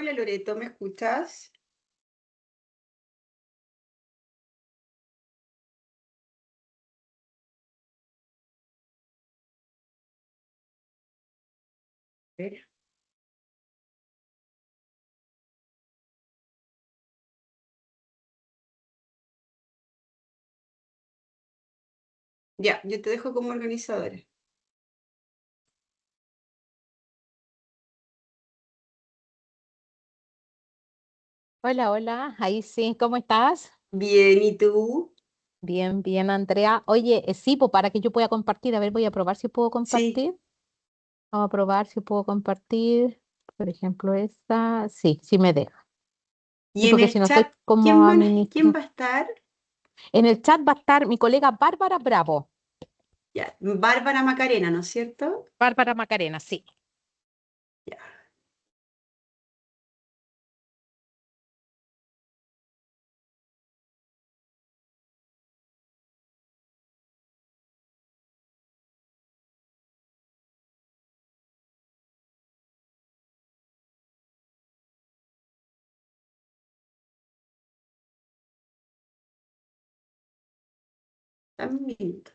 Hola Loreto, ¿me escuchas? Ver. Ya, yo te dejo como organizadora. Hola, hola, ahí sí, ¿cómo estás? Bien, ¿y tú? Bien, bien, Andrea. Oye, sí, pues para que yo pueda compartir, a ver, voy a probar si puedo Sí. compartir. Vamos a probar si puedo compartir. Por ejemplo, esta, sí, sí me deja. Sí, Y en porque si el no soy chat, como quién administra. va a estar? En el chat va a estar mi colega Bárbara Bravo. Ya, Bárbara Macarena, ¿no es cierto? Bárbara Macarena, sí. Ya, dame un minuto.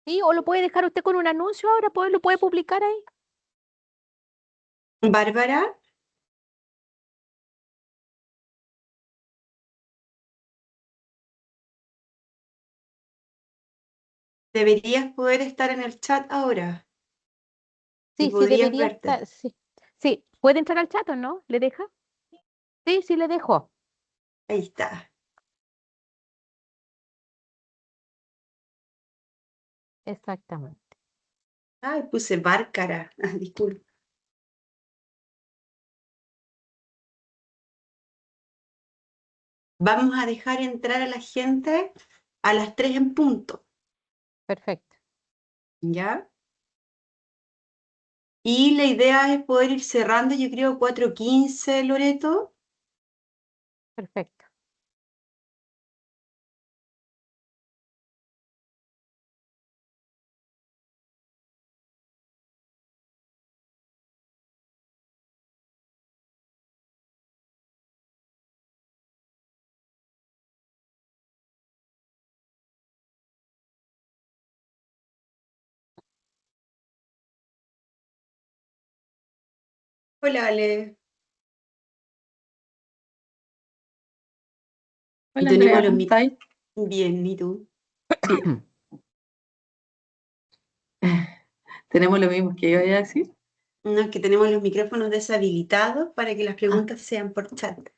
Sí, o lo puede dejar usted con un anuncio ahora, pues lo puede publicar ahí. Bárbara, deberías poder estar en el chat ahora y Sí, sí, podrías debería verte. estar, sí. Sí, ¿puede entrar al chat o no? ¿Le deja? Sí, sí, le dejo. Ahí está. Exactamente. Ay, puse Bárcara. Ah, disculpa. Vamos a dejar entrar a la gente a las 3 en punto, Perfecto. ¿ya? Y la idea es poder ir cerrando, yo creo, 4:15, Loreto. Perfecto. Hola, Ale. Hola Tenemos Andrea, los ¿cómo mic. estáis? Bien, ¿y tú? Sí, tenemos lo mismo que iba a decir. No, es que tenemos los micrófonos deshabilitados para que las Ah, preguntas sean por chat, por si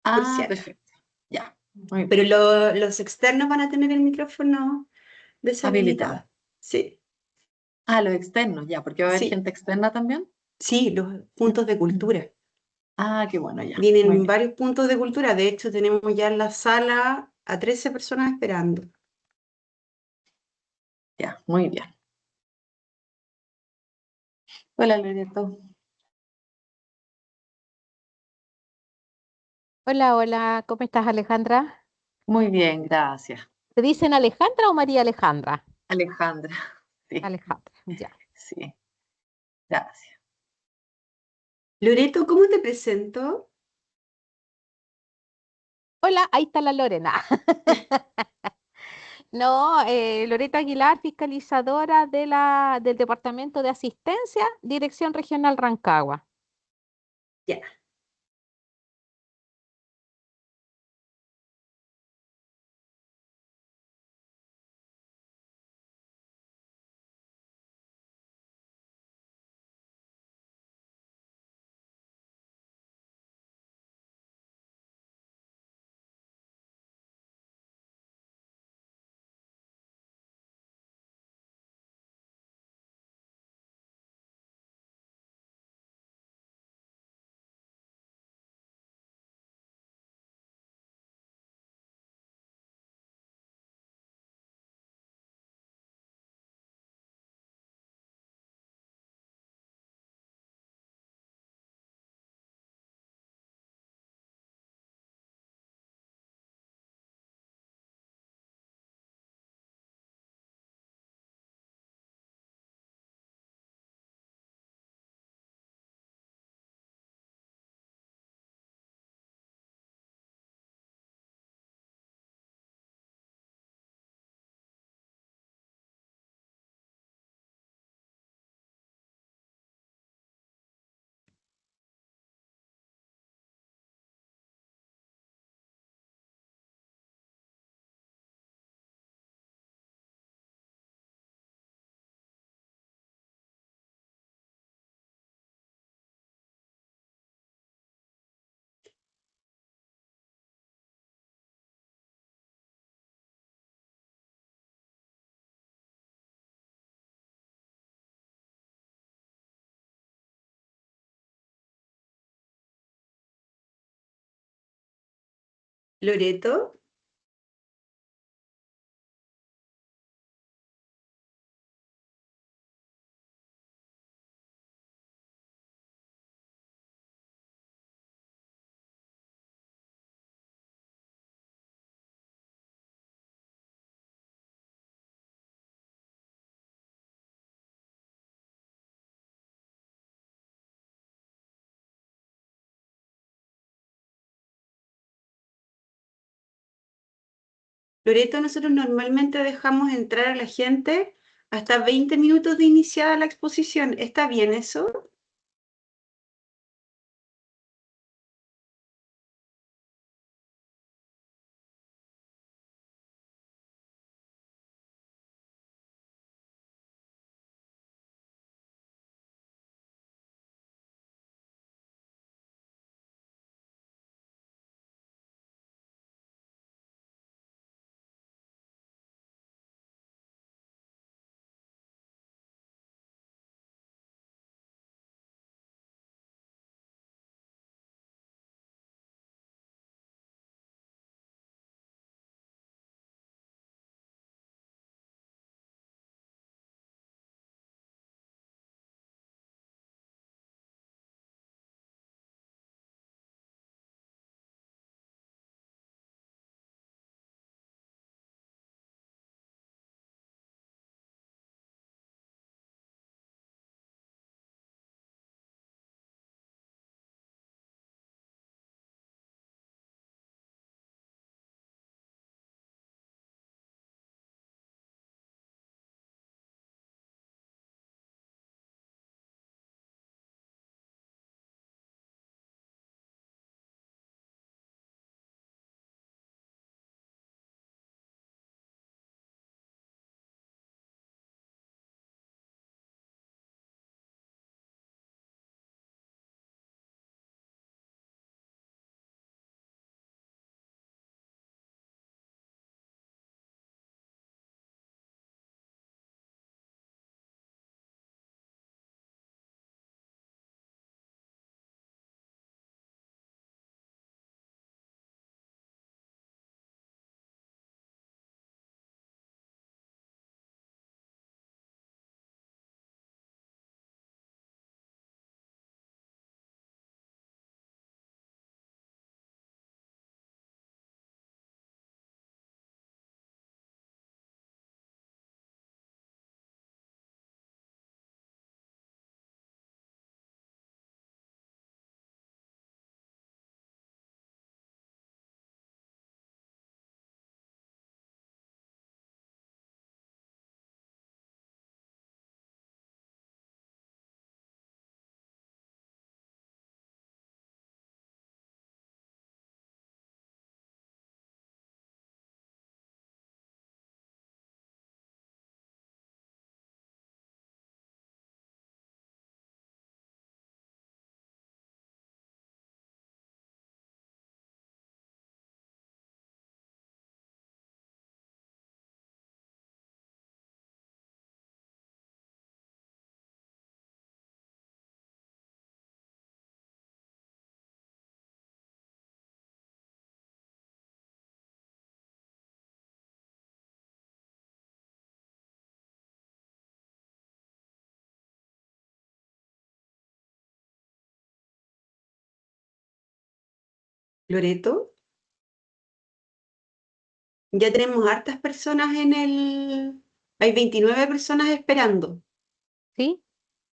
ah, acaso. perfecto. Ya, muy Pero bien. los externos van a tener el micrófono deshabilitado. Habilitado. Sí, Ah, los externos, ya, porque va a haber sí, gente externa también. sí, los puntos de Mm. cultura. Ah, qué bueno, ya. Muy Vienen bien. varios puntos de cultura. De hecho, tenemos ya en la sala a 13 personas esperando. Ya, muy bien. Hola Loreto. Hola, hola, ¿cómo estás, Alejandra? Muy bien, gracias. ¿Te dicen Alejandra o María Alejandra? Alejandra. Sí, Alejandra, ya. sí, gracias. Loreto, ¿cómo te presento? Hola, ahí está la Lorena. No, Loreta Aguilar, fiscalizadora del Departamento de Asistencia, Dirección Regional Rancagua. Ya. Loreto, Loreto, nosotros normalmente dejamos entrar a la gente hasta 20 minutos de iniciada la exposición. ¿Está bien eso? Loreto, ya tenemos hartas personas en el... Hay 29 personas esperando. ¿Sí?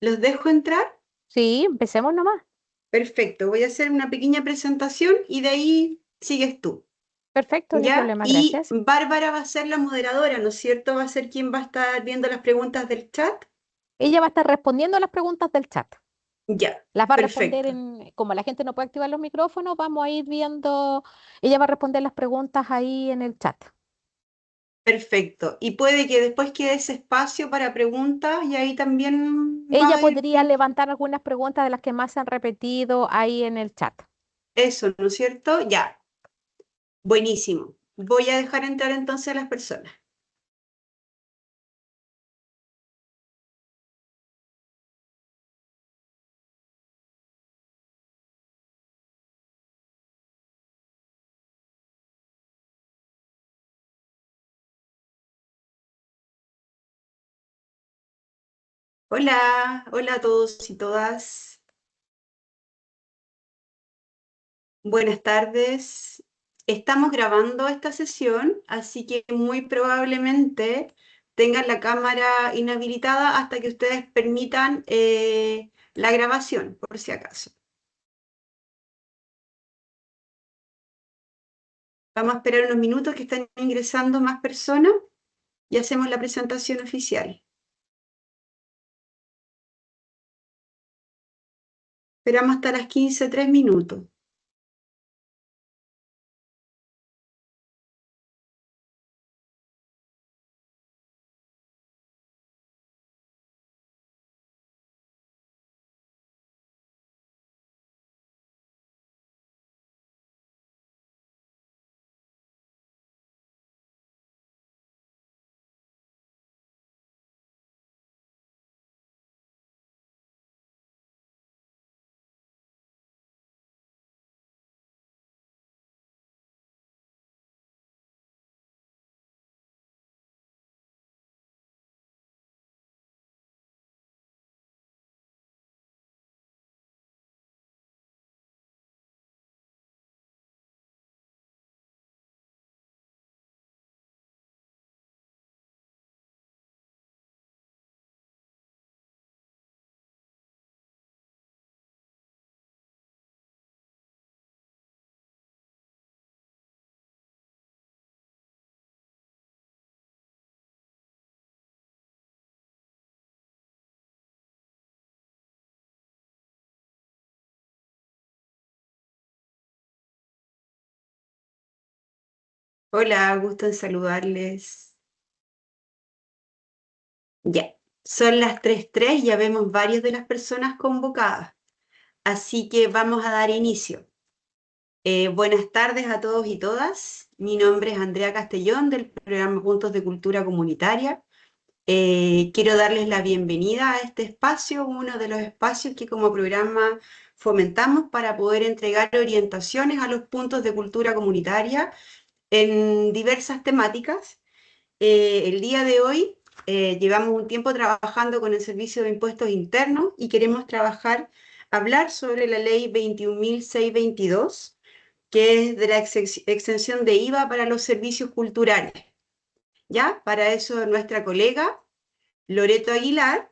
¿Los dejo entrar? Sí, empecemos nomás. Perfecto, voy a hacer una pequeña presentación y de ahí sigues tú. Perfecto, no hay ¿Ya? problema, Y gracias. Bárbara va a ser la moderadora, ¿no es cierto? Va a ser quien va a estar viendo las preguntas del chat. Ella va a estar respondiendo a las preguntas del chat. Ya, Las va a responder perfecto, como la gente no puede activar los micrófonos, vamos a ir viendo, ella va a responder las preguntas ahí en el chat. perfecto. Y puede que después quede ese espacio para preguntas y ahí también va Ella a ir podría levantar algunas preguntas de las que más se han repetido ahí en el chat. eso, ¿no es cierto? Ya, buenísimo. Voy a dejar entrar entonces a las personas. Hola, hola a todos y todas. Buenas tardes. Estamos grabando esta sesión, así que muy probablemente tengan la cámara inhabilitada hasta que ustedes permitan la grabación, por si acaso. Vamos a esperar unos minutos que están ingresando más personas y hacemos la presentación oficial. Esperamos hasta las 15:03. Hola, gusto en saludarles. Ya, son las 3:03, ya vemos varias de las personas convocadas, así que vamos a dar inicio. Buenas tardes a todos y todas. Mi nombre es Andrea Castellón del programa Puntos de Cultura Comunitaria. Quiero darles la bienvenida a este espacio, uno de los espacios que como programa fomentamos para poder entregar orientaciones a los puntos de cultura comunitaria en diversas temáticas. El día de hoy llevamos un tiempo trabajando con el Servicio de Impuestos Internos y queremos hablar sobre la ley 21.622, que es de la exención de IVA para los servicios culturales. ¿Ya? Para eso nuestra colega Loreto Aguilar,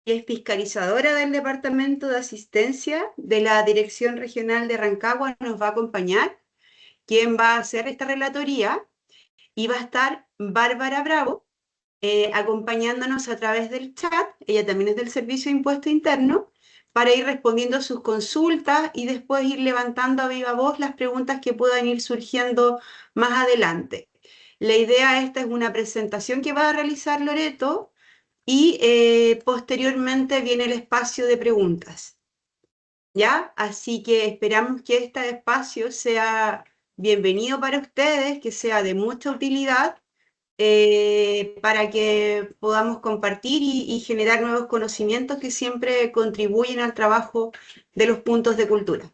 que es fiscalizadora del Departamento de Asistencia de la Dirección Regional de Rancagua, nos va a acompañar. Quien va a hacer esta relatoría y va a estar Bárbara Bravo, acompañándonos a través del chat. Ella también es del Servicio de Impuesto Interno, para ir respondiendo a sus consultas y después ir levantando a viva voz las preguntas que puedan ir surgiendo más adelante. La idea esta es una presentación que va a realizar Loreto y posteriormente viene el espacio de preguntas. ¿Ya? Así que esperamos que este espacio sea bienvenido para ustedes, que sea de mucha utilidad, para que podamos compartir y generar nuevos conocimientos que siempre contribuyen al trabajo de los puntos de cultura.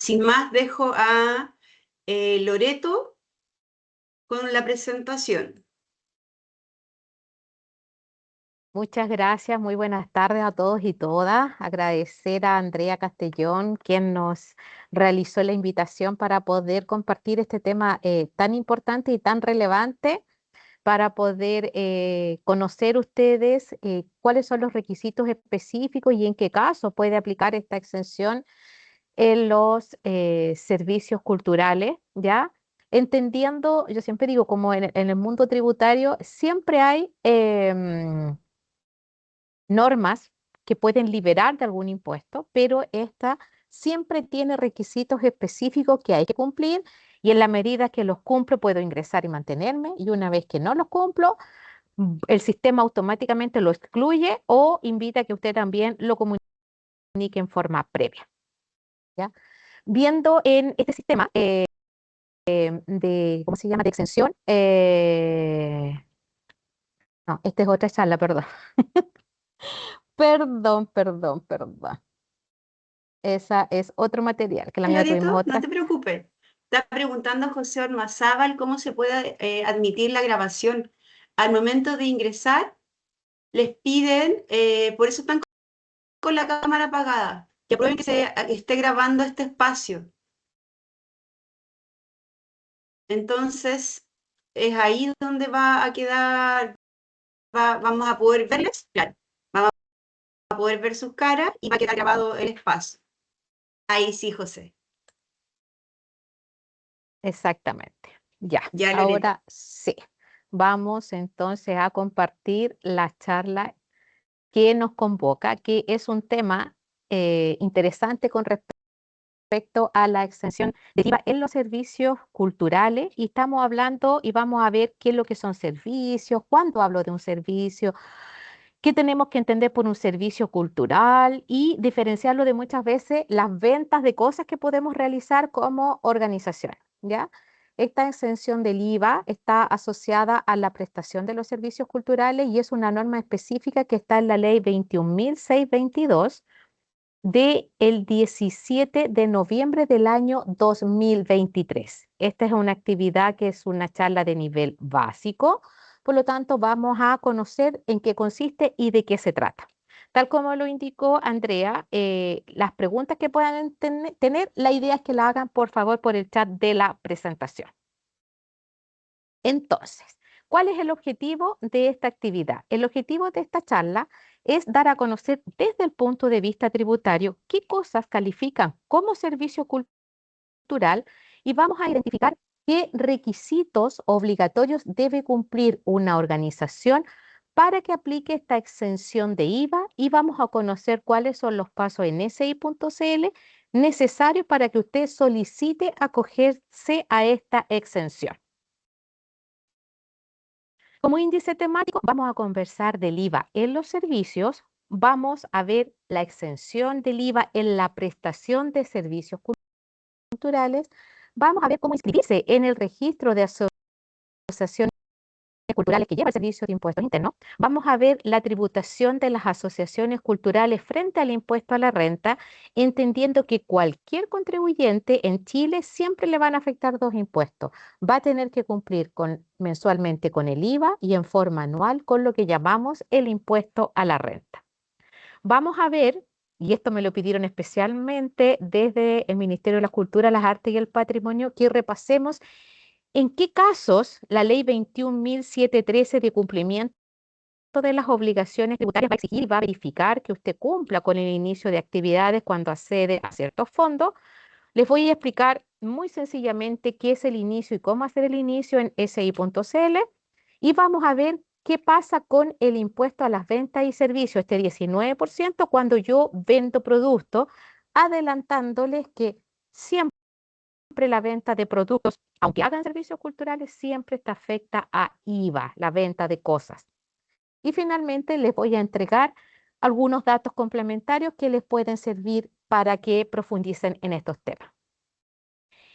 Sin más, dejo a Loreto con la presentación. Muchas gracias, muy buenas tardes a todos y todas. Agradecer a Andrea Castellón, quien nos realizó la invitación para poder compartir este tema tan importante y tan relevante, para poder conocer ustedes cuáles son los requisitos específicos y en qué caso puede aplicar esta exención en los servicios culturales, ¿ya? Entendiendo, yo siempre digo, como en el mundo tributario, siempre hay normas que pueden liberar de algún impuesto, pero esta siempre tiene requisitos específicos que hay que cumplir, y en la medida que los cumplo puedo ingresar y mantenerme, y una vez que no los cumplo, el sistema automáticamente lo excluye o invita a que usted también lo comunique en forma previa, ¿ya? Viendo en este sistema de, ¿cómo se llama?, de exención, no, esta es otra charla, perdón. Perdón. Esa es otro material, que la mía tuvimos Loreto, no otra. te preocupes. Está preguntando José Ormazábal cómo se puede admitir la grabación. Al momento de ingresar, les piden, por eso están con la cámara apagada, que aprueben que se esté grabando este espacio. Entonces, es ahí donde va a quedar, vamos a poder verles, claro, vamos a poder ver sus caras y va a quedar grabado el espacio. Ahí sí, José. Exactamente. Ya, Ya, Lorena. ahora sí. Vamos entonces a compartir la charla que nos convoca, que es un tema interesante con respecto a la extensión de IVA en los servicios culturales, y estamos hablando y vamos a ver qué es lo que son servicios, cuándo hablo de un servicio, qué tenemos que entender por un servicio cultural y diferenciarlo de muchas veces las ventas de cosas que podemos realizar como organización, ¿ya? Esta exención del IVA está asociada a la prestación de los servicios culturales y es una norma específica que está en la ley 21.622 del 17 de noviembre del año 2023. Esta es una actividad que es una charla de nivel básico, por lo tanto vamos a conocer en qué consiste y de qué se trata. Tal como lo indicó Andrea, las preguntas que puedan tener, la idea es que la hagan por favor por el chat de la presentación. Entonces, ¿cuál es el objetivo de esta actividad? El objetivo de esta charla es dar a conocer desde el punto de vista tributario qué cosas califican como servicio cultural y vamos a identificar qué requisitos obligatorios debe cumplir una organización para que aplique esta exención de IVA, y vamos a conocer cuáles son los pasos en si.cl necesarios para que usted solicite acogerse a esta exención. Como índice temático, vamos a conversar del IVA en los servicios, vamos a ver la exención del IVA en la prestación de servicios culturales, vamos a ver cómo inscribirse en el registro de asociaciones culturales que lleva el servicio de impuestos internos, vamos a ver la tributación de las asociaciones culturales frente al impuesto a la renta, entendiendo que cualquier contribuyente en Chile siempre le van a afectar dos impuestos. Va a tener que cumplir mensualmente con el IVA y en forma anual con lo que llamamos el impuesto a la renta. Vamos a ver, y esto me lo pidieron especialmente desde el Ministerio de la Cultura, las Artes y el Patrimonio, que repasemos en qué casos la ley 21.713 de cumplimiento de las obligaciones tributarias va a exigir y va a verificar que usted cumpla con el inicio de actividades cuando accede a ciertos fondos. Les voy a explicar muy sencillamente qué es el inicio y cómo hacer el inicio en si.cl, y vamos a ver qué pasa con el impuesto a las ventas y servicios, este 19%, cuando yo vendo productos, adelantándoles que siempre la venta de productos, aunque hagan servicios culturales, siempre está afecta a IVA, la venta de cosas. Y finalmente les voy a entregar algunos datos complementarios que les pueden servir para que profundicen en estos temas.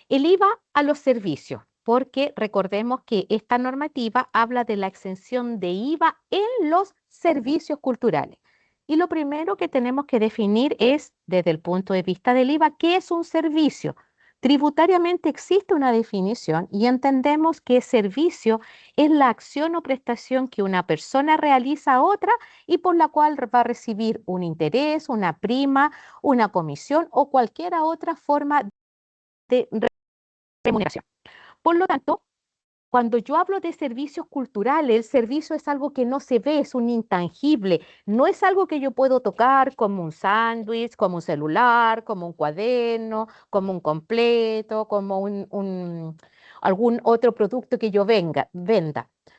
El IVA a los servicios, porque recordemos que esta normativa habla de la exención de IVA en los servicios culturales. Y lo primero que tenemos que definir es, desde el punto de vista del IVA, ¿qué es un servicio? Tributariamente existe una definición y entendemos que servicio es la acción o prestación que una persona realiza a otra y por la cual va a recibir un interés, una prima, una comisión o cualquier otra forma de remuneración. Por lo tanto, cuando yo hablo de servicios culturales, el servicio es algo que no se ve, es un intangible, no es algo que yo puedo tocar como un sándwich, como un celular, como un cuaderno, como un completo, como algún otro producto que yo venda,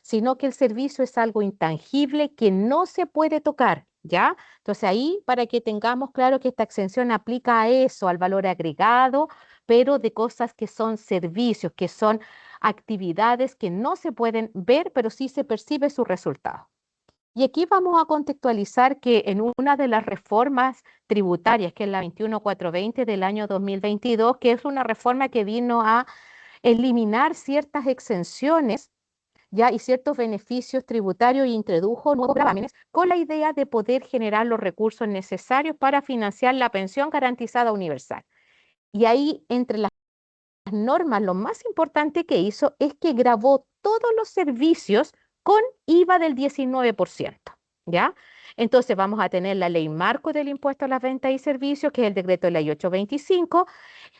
sino que el servicio es algo intangible que no se puede tocar, ¿ya? Entonces ahí, para que tengamos claro que esta exención aplica a eso, al valor agregado, pero de cosas que son servicios, que son actividades que no se pueden ver, pero sí se percibe su resultado. Y aquí vamos a contextualizar que en una de las reformas tributarias, que es la 21420 del año 2022, que es una reforma que vino a eliminar ciertas exenciones ya y ciertos beneficios tributarios, e introdujo nuevos gravámenes con la idea de poder generar los recursos necesarios para financiar la pensión garantizada universal. Y ahí, entre las normas, lo más importante que hizo es que gravó todos los servicios con IVA del 19%, ¿ya? Entonces vamos a tener la ley marco del impuesto a las ventas y servicios, que es el decreto de ley 825.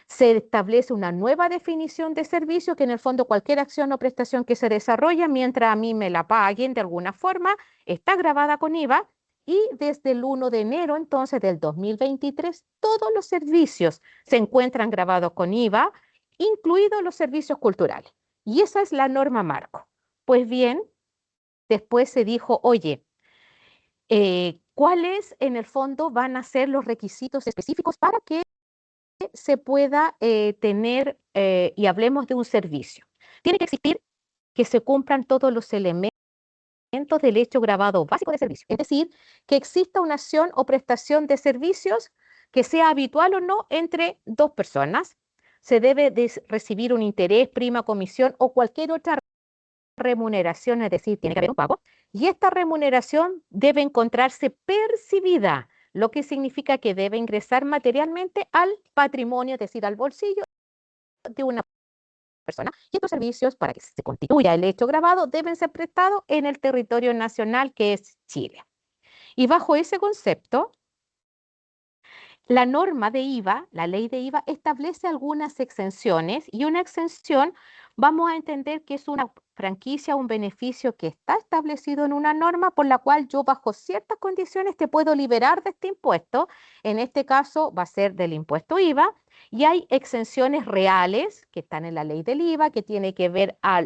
Se establece una nueva definición de servicio, que en el fondo cualquier acción o prestación que se desarrolla mientras a mí me la paguen de alguna forma, está grabada con IVA. Y desde el 1 de enero, entonces, del 2023, todos los servicios se encuentran grabados con IVA, incluidos los servicios culturales. Y esa es la norma marco. Pues bien, después se dijo, oye, ¿cuáles en el fondo van a ser los requisitos específicos para que se pueda tener, y hablemos de un servicio? Tiene que existir que se cumplan todos los elementos del hecho grabado básico de servicio. Es decir, que exista una acción o prestación de servicios que sea habitual o no entre dos personas. Se debe de recibir un interés, prima, comisión o cualquier otra remuneración, es decir, tiene que haber un pago. Y esta remuneración debe encontrarse percibida, lo que significa que debe ingresar materialmente al patrimonio, es decir, al bolsillo de una persona. Y estos servicios, para que se constituya el hecho grabado, deben ser prestados en el territorio nacional, que es Chile. Y bajo ese concepto, la norma de IVA, la ley de IVA, establece algunas exenciones, y una exención vamos a entender que es una franquicia, un beneficio que está establecido en una norma por la cual yo bajo ciertas condiciones te puedo liberar de este impuesto. En este caso va a ser del impuesto IVA, y hay exenciones reales que están en la ley del IVA, que tiene que ver a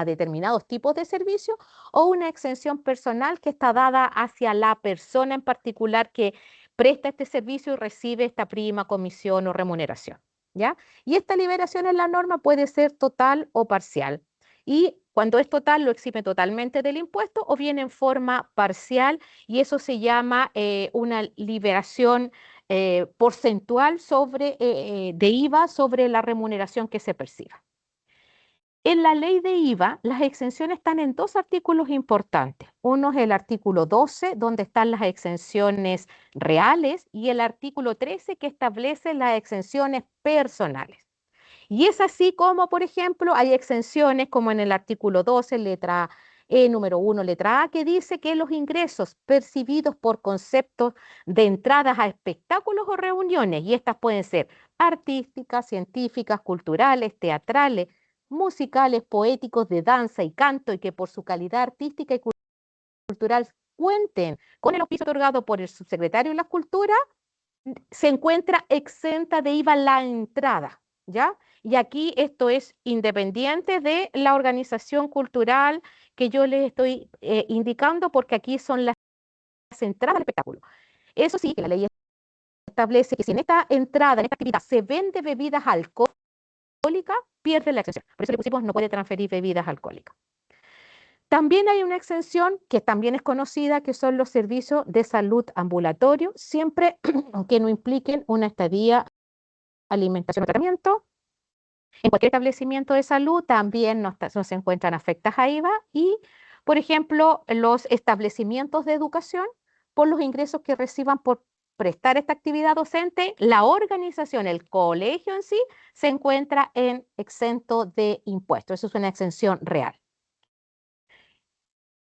determinados tipos de servicios, o una exención personal que está dada hacia la persona en particular que presta este servicio y recibe esta prima, comisión o remuneración, ¿ya? Y esta liberación en la norma puede ser total o parcial. Y cuando es total, lo exime totalmente del impuesto, o bien en forma parcial, y eso se llama una liberación porcentual de IVA sobre la remuneración que se perciba. En la ley de IVA, las exenciones están en dos artículos importantes. Uno es el artículo 12, donde están las exenciones reales, y el artículo 13, que establece las exenciones personales. Y es así como, por ejemplo, hay exenciones como en el artículo 12, letra E, número 1, letra A, que dice que los ingresos percibidos por conceptos de entradas a espectáculos o reuniones, y estas pueden ser artísticas, científicas, culturales, teatrales, musicales, poéticos, de danza y canto, y que por su calidad artística y cultural cuenten con el auspicio otorgado por el subsecretario de la Cultura, se encuentra exenta de IVA la entrada, ¿ya? Y aquí esto es independiente de la organización cultural que yo les estoy indicando, porque aquí son las entradas al espectáculo. Eso sí, que la ley establece que si en esta entrada, en esta actividad, se vende bebidas alcohólicas, pierde la exención. Por eso le pusimos no puede transferir bebidas alcohólicas. También hay una exención que también es conocida, que son los servicios de salud ambulatorio, siempre que no impliquen una estadía, alimentación o tratamiento. En cualquier establecimiento de salud también no se encuentran afectas a IVA. Y, por ejemplo, los establecimientos de educación, por los ingresos que reciban por prestar esta actividad docente, la organización, el colegio en sí, se encuentra en exento de impuestos. Eso es una exención real.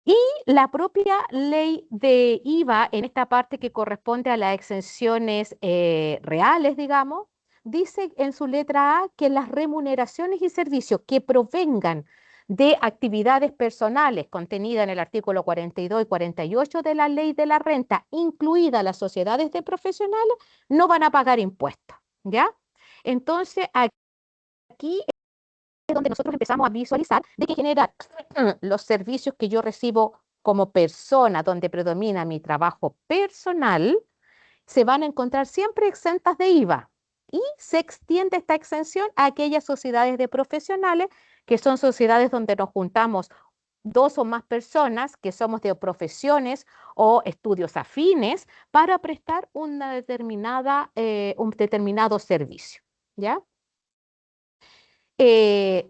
Y la propia ley de IVA, en esta parte que corresponde a las exenciones reales, digamos, dice en su letra A que las remuneraciones y servicios que provengan de actividades personales contenidas en el artículo 42 y 48 de la ley de la renta, incluidas las sociedades de profesionales, no van a pagar impuestos, ¿ya? Entonces, aquí es donde nosotros empezamos a visualizar de que genera los servicios que yo recibo como persona, donde predomina mi trabajo personal, se van a encontrar siempre exentas de IVA. Y se extiende esta exención a aquellas sociedades de profesionales, que son sociedades donde nos juntamos dos o más personas que somos de profesiones o estudios afines para prestar un determinado servicio, ¿ya?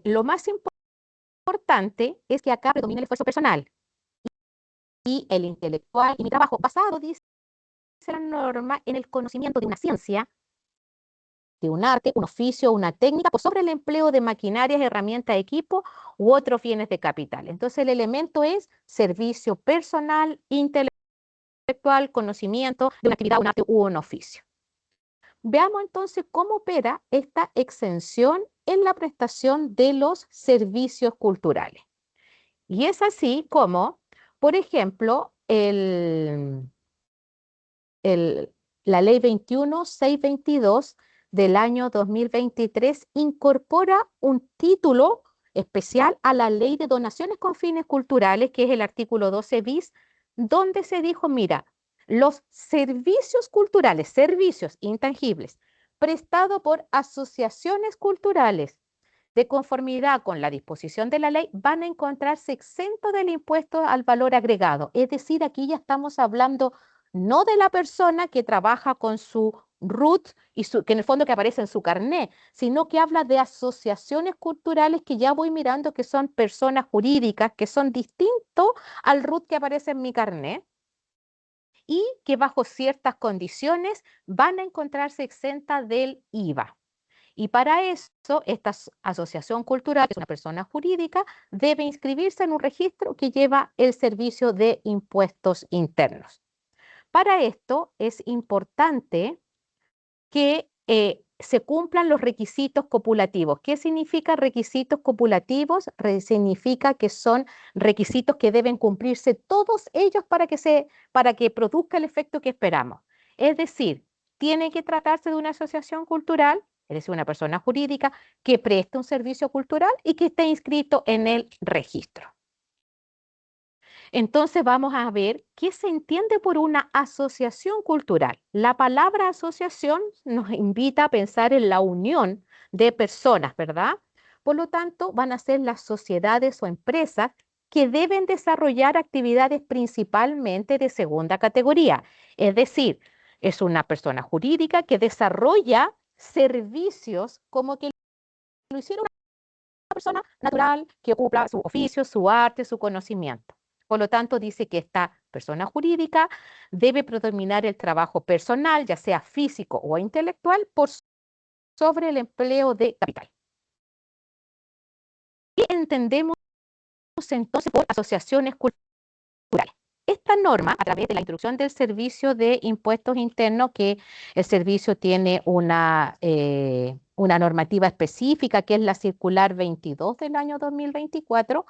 Lo más importante es que acá predomina el esfuerzo personal y el intelectual, y mi trabajo basado, dice la norma, en el conocimiento de una ciencia, de un arte, un oficio, una técnica, o sobre el empleo de maquinarias, herramientas, equipo u otros bienes de capital. Entonces el elemento es servicio personal intelectual. intelectual, conocimiento de una actividad, un arte u un oficio. Veamos entonces cómo opera esta exención en la prestación de los servicios culturales. Y es así como, por ejemplo, la Ley 21.622 del año 2023 incorpora un título especial a la Ley de Donaciones con Fines Culturales, que es el artículo 12 bis, donde se dijo, mira, los servicios culturales, servicios intangibles, prestados por asociaciones culturales de conformidad con la disposición de la ley, van a encontrarse exentos del impuesto al valor agregado. Es decir, aquí ya estamos hablando no de la persona que trabaja con su RUT y que en el fondo que aparece en su carné, sino que habla de asociaciones culturales que ya voy mirando que son personas jurídicas, que son distintos al RUT que aparece en mi carné y que bajo ciertas condiciones van a encontrarse exentas del IVA. Y para eso, esta asociación cultural, que es una persona jurídica, debe inscribirse en un registro que lleva el servicio de impuestos internos. Para esto es importante que se cumplan los requisitos copulativos. ¿Qué significa requisitos copulativos? Significa que son requisitos que deben cumplirse todos ellos para que produzca el efecto que esperamos. Es decir, tiene que tratarse de una asociación cultural, es decir, una persona jurídica que preste un servicio cultural y que esté inscrito en el registro. Entonces vamos a ver qué se entiende por una asociación cultural. La palabra asociación nos invita a pensar en la unión de personas, ¿verdad? Por lo tanto, van a ser las sociedades o empresas que deben desarrollar actividades principalmente de segunda categoría. Es decir, es una persona jurídica que desarrolla servicios como que lo hiciera una persona natural que ocupa su oficio, su arte, su conocimiento. Por lo tanto, dice que esta persona jurídica debe predominar el trabajo personal, ya sea físico o intelectual, por sobre el empleo de capital. ¿Qué entendemos entonces por asociaciones culturales? Esta norma, a través de la introducción del servicio de impuestos internos, que el servicio tiene una normativa específica, que es la circular 22 del año 2024,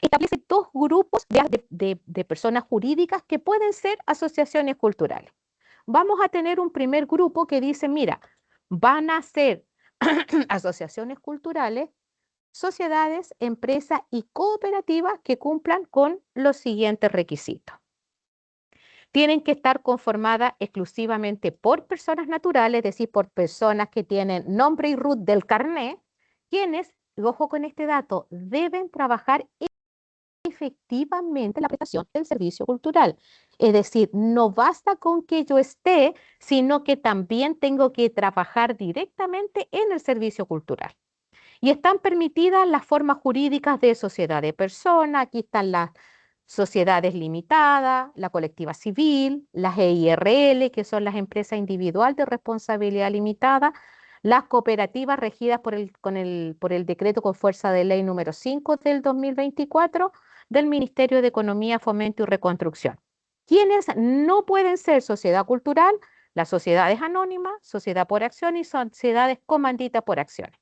establece dos grupos de personas jurídicas que pueden ser asociaciones culturales. Vamos a tener un primer grupo que dice, mira, van a ser asociaciones culturales, sociedades, empresas y cooperativas que cumplan con los siguientes requisitos. Tienen que estar conformadas exclusivamente por personas naturales, es decir, por personas que tienen nombre y RUT del carné, quienes, y ojo con este dato, deben trabajar efectivamente la prestación del servicio cultural. Es decir, no basta con que yo esté, sino que también tengo que trabajar directamente en el servicio cultural. Y están permitidas las formas jurídicas de sociedad de personas, aquí están las sociedades limitadas, la colectiva civil, las EIRL, que son las empresas individuales de responsabilidad limitada, las cooperativas regidas por el decreto con fuerza de ley número 5 del 2024 del Ministerio de Economía, Fomento y Reconstrucción. Quienes no pueden ser sociedad cultural, las sociedades anónimas, sociedad por acción y sociedades comanditas por acciones.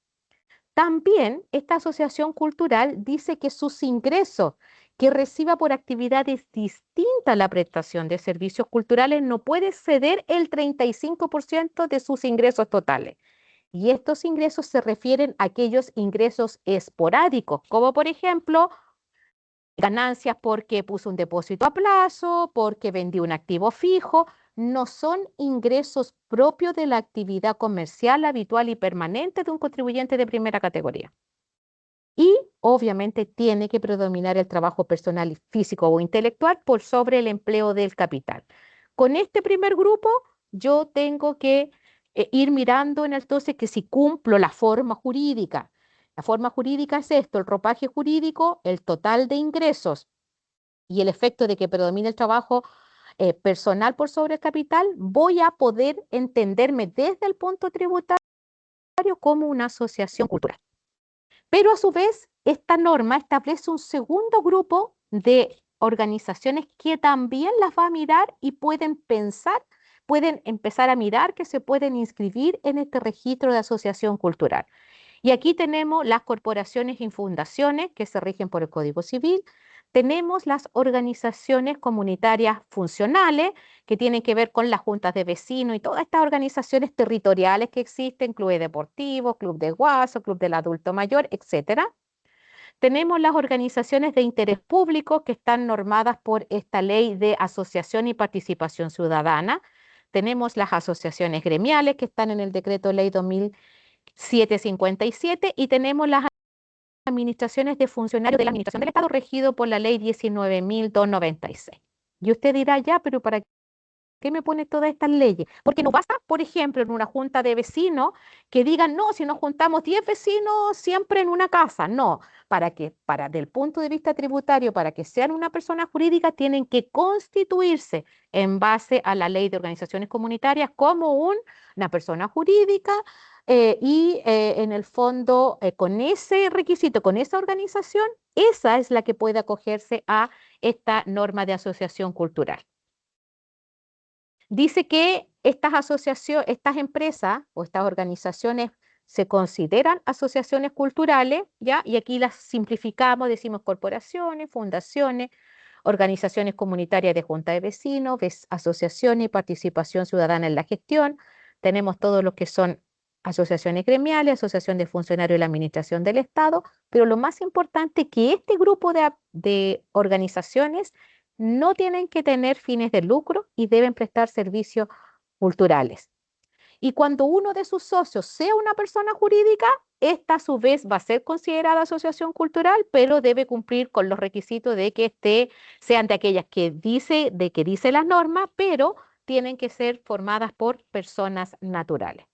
También esta asociación cultural dice que sus ingresos que reciba por actividades distintas a la prestación de servicios culturales no puede exceder el 35% de sus ingresos totales. Y estos ingresos se refieren a aquellos ingresos esporádicos, como por ejemplo ganancias porque puso un depósito a plazo, porque vendió un activo fijo, no son ingresos propios de la actividad comercial habitual y permanente de un contribuyente de primera categoría. Y obviamente tiene que predominar el trabajo personal, físico o intelectual por sobre el empleo del capital. Con este primer grupo, yo tengo que ir mirando en entonces que si cumplo la forma jurídica. La forma jurídica es esto, el ropaje jurídico, el total de ingresos y el efecto de que predomine el trabajo personal por sobre el capital, voy a poder entenderme desde el punto tributario como una asociación cultural. Pero a su vez, esta norma establece un segundo grupo de organizaciones que también las va a mirar y pueden pensar, pueden empezar a mirar que se pueden inscribir en este registro de asociación cultural. Y aquí tenemos las corporaciones y fundaciones que se rigen por el Código Civil. Tenemos las organizaciones comunitarias funcionales que tienen que ver con las juntas de vecinos y todas estas organizaciones territoriales que existen, clubes deportivos, club de guaso, club del adulto mayor, etcétera. Tenemos las organizaciones de interés público que están normadas por esta ley de asociación y participación ciudadana. Tenemos las asociaciones gremiales que están en el decreto ley 2757 y tenemos las administraciones de funcionarios de la Administración del Estado regido por la ley 19.296. Y usted dirá, ya, pero ¿para qué me pone todas estas leyes? Porque no basta, por ejemplo, en una junta de vecinos que digan, no, si nos juntamos 10 vecinos siempre en una casa. No, del punto de vista tributario, para que sean una persona jurídica, tienen que constituirse en base a la ley de organizaciones comunitarias como una persona jurídica en el fondo, con ese requisito, con esa organización, esa es la que puede acogerse a esta norma de asociación cultural. Dice que estas asociaciones, estas empresas o estas organizaciones se consideran asociaciones culturales, ¿ya? Y aquí las simplificamos, decimos corporaciones, fundaciones, organizaciones comunitarias de junta de vecinos, asociaciones y participación ciudadana en la gestión. Tenemos todo lo que son asociaciones gremiales, asociación de funcionarios de la administración del Estado, pero lo más importante es que este grupo de organizaciones no tienen que tener fines de lucro y deben prestar servicios culturales. Y cuando uno de sus socios sea una persona jurídica, esta a su vez va a ser considerada asociación cultural, pero debe cumplir con los requisitos de que sean de aquellas que dice las normas, pero tienen que ser formadas por personas naturales.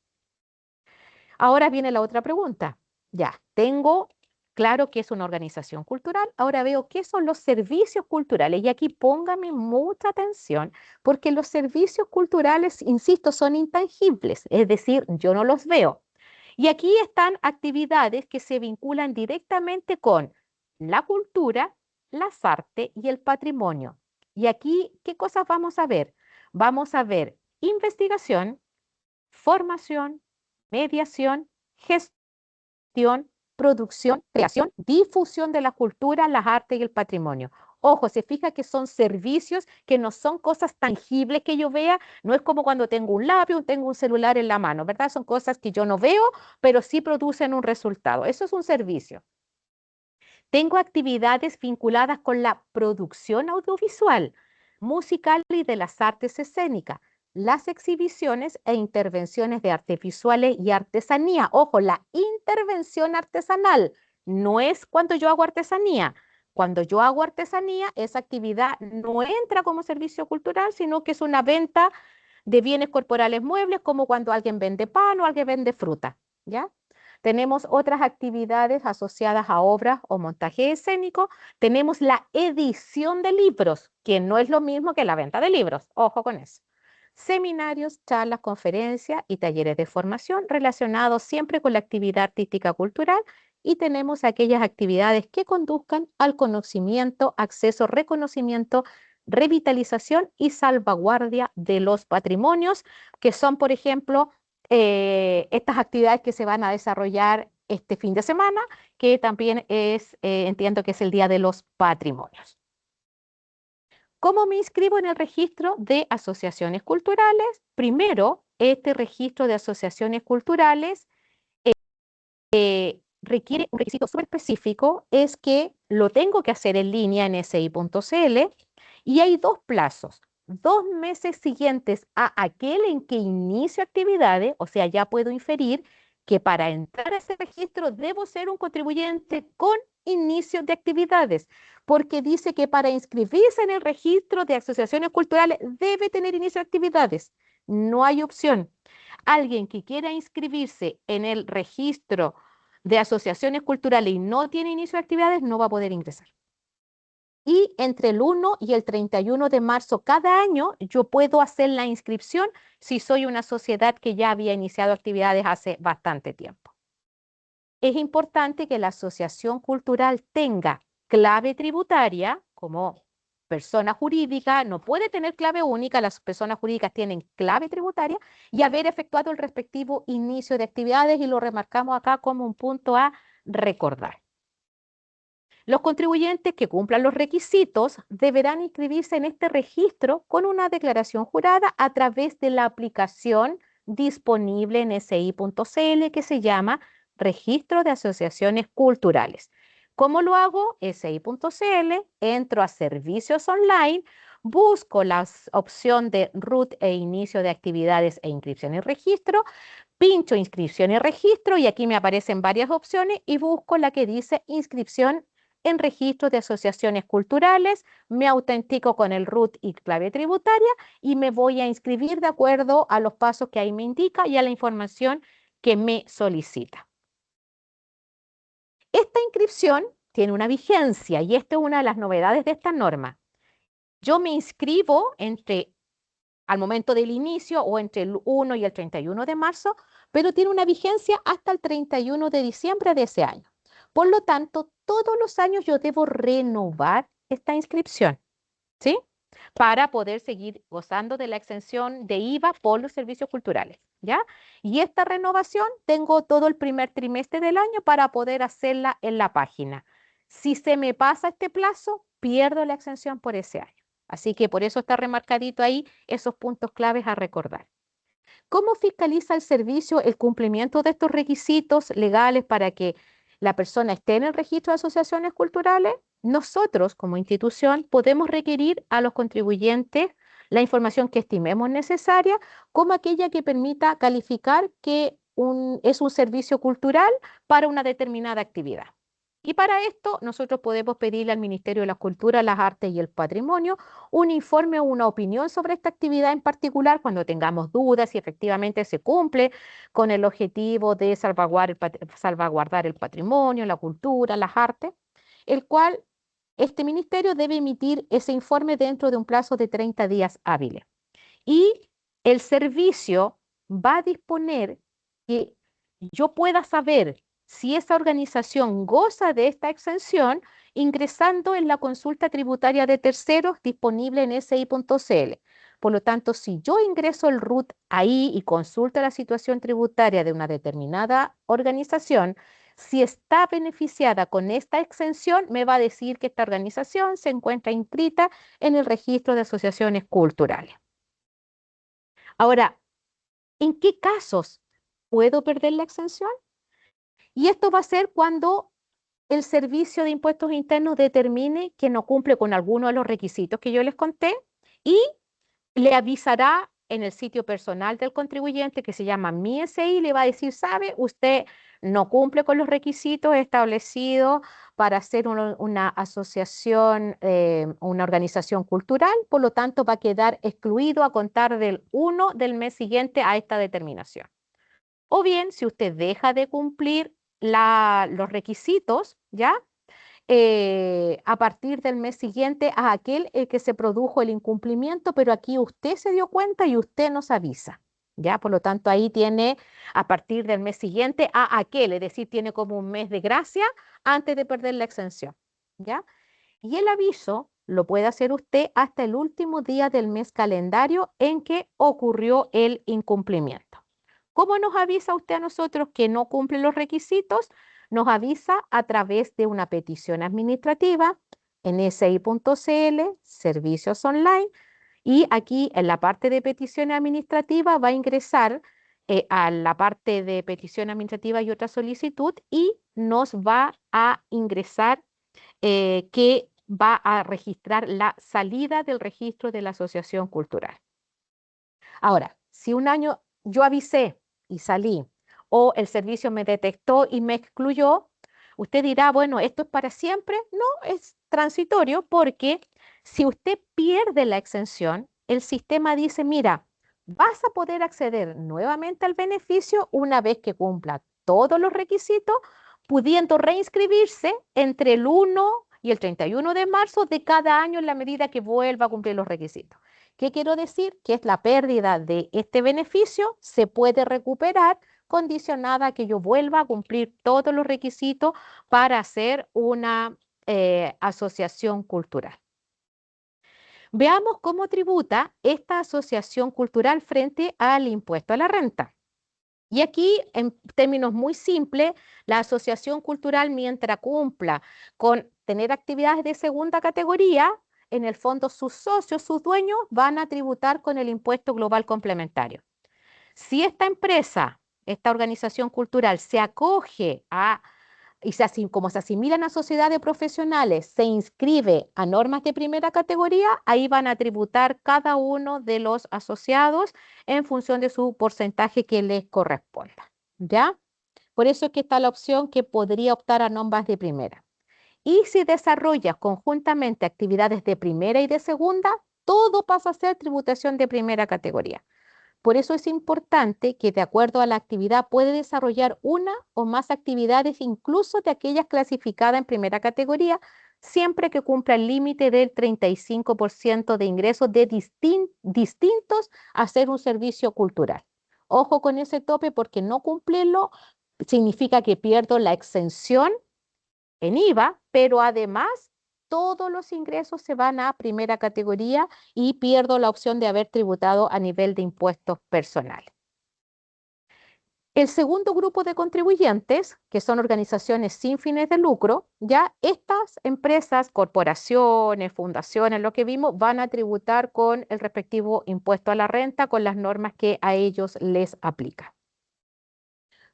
Ahora viene la otra pregunta. Ya, tengo claro que es una organización cultural, ahora veo qué son los servicios culturales y aquí póngame mucha atención porque los servicios culturales, insisto, son intangibles, es decir, yo no los veo. Y aquí están actividades que se vinculan directamente con la cultura, las artes y el patrimonio. Y aquí, ¿qué cosas vamos a ver? Vamos a ver investigación, formación, mediación, gestión, producción, creación, difusión de la cultura, las artes y el patrimonio. Ojo, se fija que son servicios que no son cosas tangibles que yo vea, no es como cuando tengo un lápiz o tengo un celular en la mano, ¿verdad? Son cosas que yo no veo, pero sí producen un resultado. Eso es un servicio. Tengo actividades vinculadas con la producción audiovisual, musical y de las artes escénicas, las exhibiciones e intervenciones de artes visuales y artesanía. Ojo, la intervención artesanal no es cuando yo hago artesanía. Cuando yo hago artesanía, esa actividad no entra como servicio cultural, sino que es una venta de bienes corporales muebles, como cuando alguien vende pan o alguien vende fruta, ¿ya? Tenemos otras actividades asociadas a obras o montaje escénico. Tenemos la edición de libros, que no es lo mismo que la venta de libros. Ojo con eso. Seminarios, charlas, conferencias y talleres de formación relacionados siempre con la actividad artística cultural. Y tenemos aquellas actividades que conduzcan al conocimiento, acceso, reconocimiento, revitalización y salvaguardia de los patrimonios, que son, por ejemplo, estas actividades que se van a desarrollar este fin de semana, que también entiendo que es el Día de los Patrimonios. ¿Cómo me inscribo en el registro de asociaciones culturales? Primero, este registro de asociaciones culturales requiere un requisito súper específico, es que lo tengo que hacer en línea en si.cl y hay dos plazos. 2 meses siguientes a aquel en que inicio actividades, o sea, ya puedo inferir que para entrar a ese registro debo ser un contribuyente con inicio de actividades, porque dice que para inscribirse en el registro de asociaciones culturales debe tener inicio de actividades. No hay opción. Alguien que quiera inscribirse en el registro de asociaciones culturales y no tiene inicio de actividades no va a poder ingresar. Y entre el 1 y el 31 de marzo cada año yo puedo hacer la inscripción si soy una sociedad que ya había iniciado actividades hace bastante tiempo. Es importante que la asociación cultural tenga clave tributaria, como persona jurídica no puede tener clave única, las personas jurídicas tienen clave tributaria y haber efectuado el respectivo inicio de actividades y lo remarcamos acá como un punto a recordar. Los contribuyentes que cumplan los requisitos deberán inscribirse en este registro con una declaración jurada a través de la aplicación disponible en si.cl que se llama Registro de Asociaciones Culturales. ¿Cómo lo hago? si.cl, entro a Servicios Online, busco la opción de RUT e inicio de actividades e inscripción y registro, pincho inscripción y registro y aquí me aparecen varias opciones y busco la que dice inscripción en registro de asociaciones culturales, me autentico con el RUT y clave tributaria y me voy a inscribir de acuerdo a los pasos que ahí me indica y a la información que me solicita. Esta inscripción tiene una vigencia y esta es una de las novedades de esta norma. Yo me inscribo al momento del inicio o entre el 1 y el 31 de marzo, pero tiene una vigencia hasta el 31 de diciembre de ese año. Por lo tanto, todos los años yo debo renovar esta inscripción, ¿sí? Para poder seguir gozando de la exención de IVA por los servicios culturales, ¿ya? Y esta renovación tengo todo el primer trimestre del año para poder hacerla en la página. Si se me pasa este plazo, pierdo la exención por ese año. Así que por eso está remarcadito ahí esos puntos claves a recordar. ¿Cómo fiscaliza el servicio el cumplimiento de estos requisitos legales para que la persona esté en el registro de asociaciones culturales? Nosotros, como institución, podemos requerir a los contribuyentes la información que estimemos necesaria, como aquella que permita calificar que es un servicio cultural para una determinada actividad. Y para esto nosotros podemos pedirle al Ministerio de la Cultura, las Artes y el Patrimonio un informe o una opinión sobre esta actividad en particular cuando tengamos dudas si efectivamente se cumple con el objetivo de salvaguardar el patrimonio, la cultura, las artes, el cual este ministerio debe emitir ese informe dentro de un plazo de 30 días hábiles. Y el servicio va a disponer que yo pueda saber si esa organización goza de esta exención ingresando en la consulta tributaria de terceros disponible en si.cl. Por lo tanto, si yo ingreso el RUT ahí y consulto la situación tributaria de una determinada organización, si está beneficiada con esta exención, me va a decir que esta organización se encuentra inscrita en el registro de asociaciones culturales. Ahora, ¿en qué casos puedo perder la exención? Y esto va a ser cuando el Servicio de Impuestos Internos determine que no cumple con alguno de los requisitos que yo les conté y le avisará en el sitio personal del contribuyente que se llama Mi SI, le va a decir, sabe, usted no cumple con los requisitos establecidos para ser una asociación, una organización cultural, por lo tanto va a quedar excluido a contar del 1 del mes siguiente a esta determinación. O bien, si usted deja de cumplir los requisitos, ¿ya? A partir del mes siguiente a aquel el que se produjo el incumplimiento, pero aquí usted se dio cuenta y usted nos avisa, ¿ya? Por lo tanto, ahí tiene a partir del mes siguiente a aquel, es decir, tiene como un mes de gracia antes de perder la exención, ¿ya? Y el aviso lo puede hacer usted hasta el último día del mes calendario en que ocurrió el incumplimiento. ¿Cómo nos avisa usted a nosotros que no cumple los requisitos? Nos avisa a través de una petición administrativa en si.cl, servicios online, y aquí en la parte de petición administrativa va a ingresar a la parte de petición administrativa y otra solicitud y nos va a ingresar que va a registrar la salida del registro de la asociación cultural. Ahora, si un año yo avisé y salí, o el servicio me detectó y me excluyó, usted dirá, bueno, ¿esto es para siempre? No, es transitorio porque si usted pierde la exención, el sistema dice, mira, vas a poder acceder nuevamente al beneficio una vez que cumpla todos los requisitos, pudiendo reinscribirse entre el 1 y el 31 de marzo de cada año en la medida que vuelva a cumplir los requisitos. ¿Qué quiero decir? Que es la pérdida de este beneficio se puede recuperar condicionada a que yo vuelva a cumplir todos los requisitos para hacer una asociación cultural. Veamos cómo tributa esta asociación cultural frente al impuesto a la renta. Y aquí, en términos muy simples, la asociación cultural, mientras cumpla con tener actividades de segunda categoría, en el fondo sus socios, sus dueños, van a tributar con el impuesto global complementario. Si esta empresa, esta organización cultural, se acoge a como se asimilan a sociedades de profesionales, se inscribe a normas de primera categoría, ahí van a tributar cada uno de los asociados en función de su porcentaje que les corresponda. ¿Ya? Por eso es que está la opción que podría optar a normas de primera. Y si desarrollas conjuntamente actividades de primera y de segunda, todo pasa a ser tributación de primera categoría. Por eso es importante que, de acuerdo a la actividad, puede desarrollar una o más actividades, incluso de aquellas clasificadas en primera categoría, siempre que cumpla el límite del 35% de ingresos de distintos a ser un servicio cultural. Ojo con ese tope, porque no cumplirlo significa que pierdo la exención en IVA, pero además todos los ingresos se van a primera categoría y pierdo la opción de haber tributado a nivel de impuestos personales. El segundo grupo de contribuyentes, que son organizaciones sin fines de lucro, ya estas empresas, corporaciones, fundaciones, lo que vimos, van a tributar con el respectivo impuesto a la renta, con las normas que a ellos les aplican.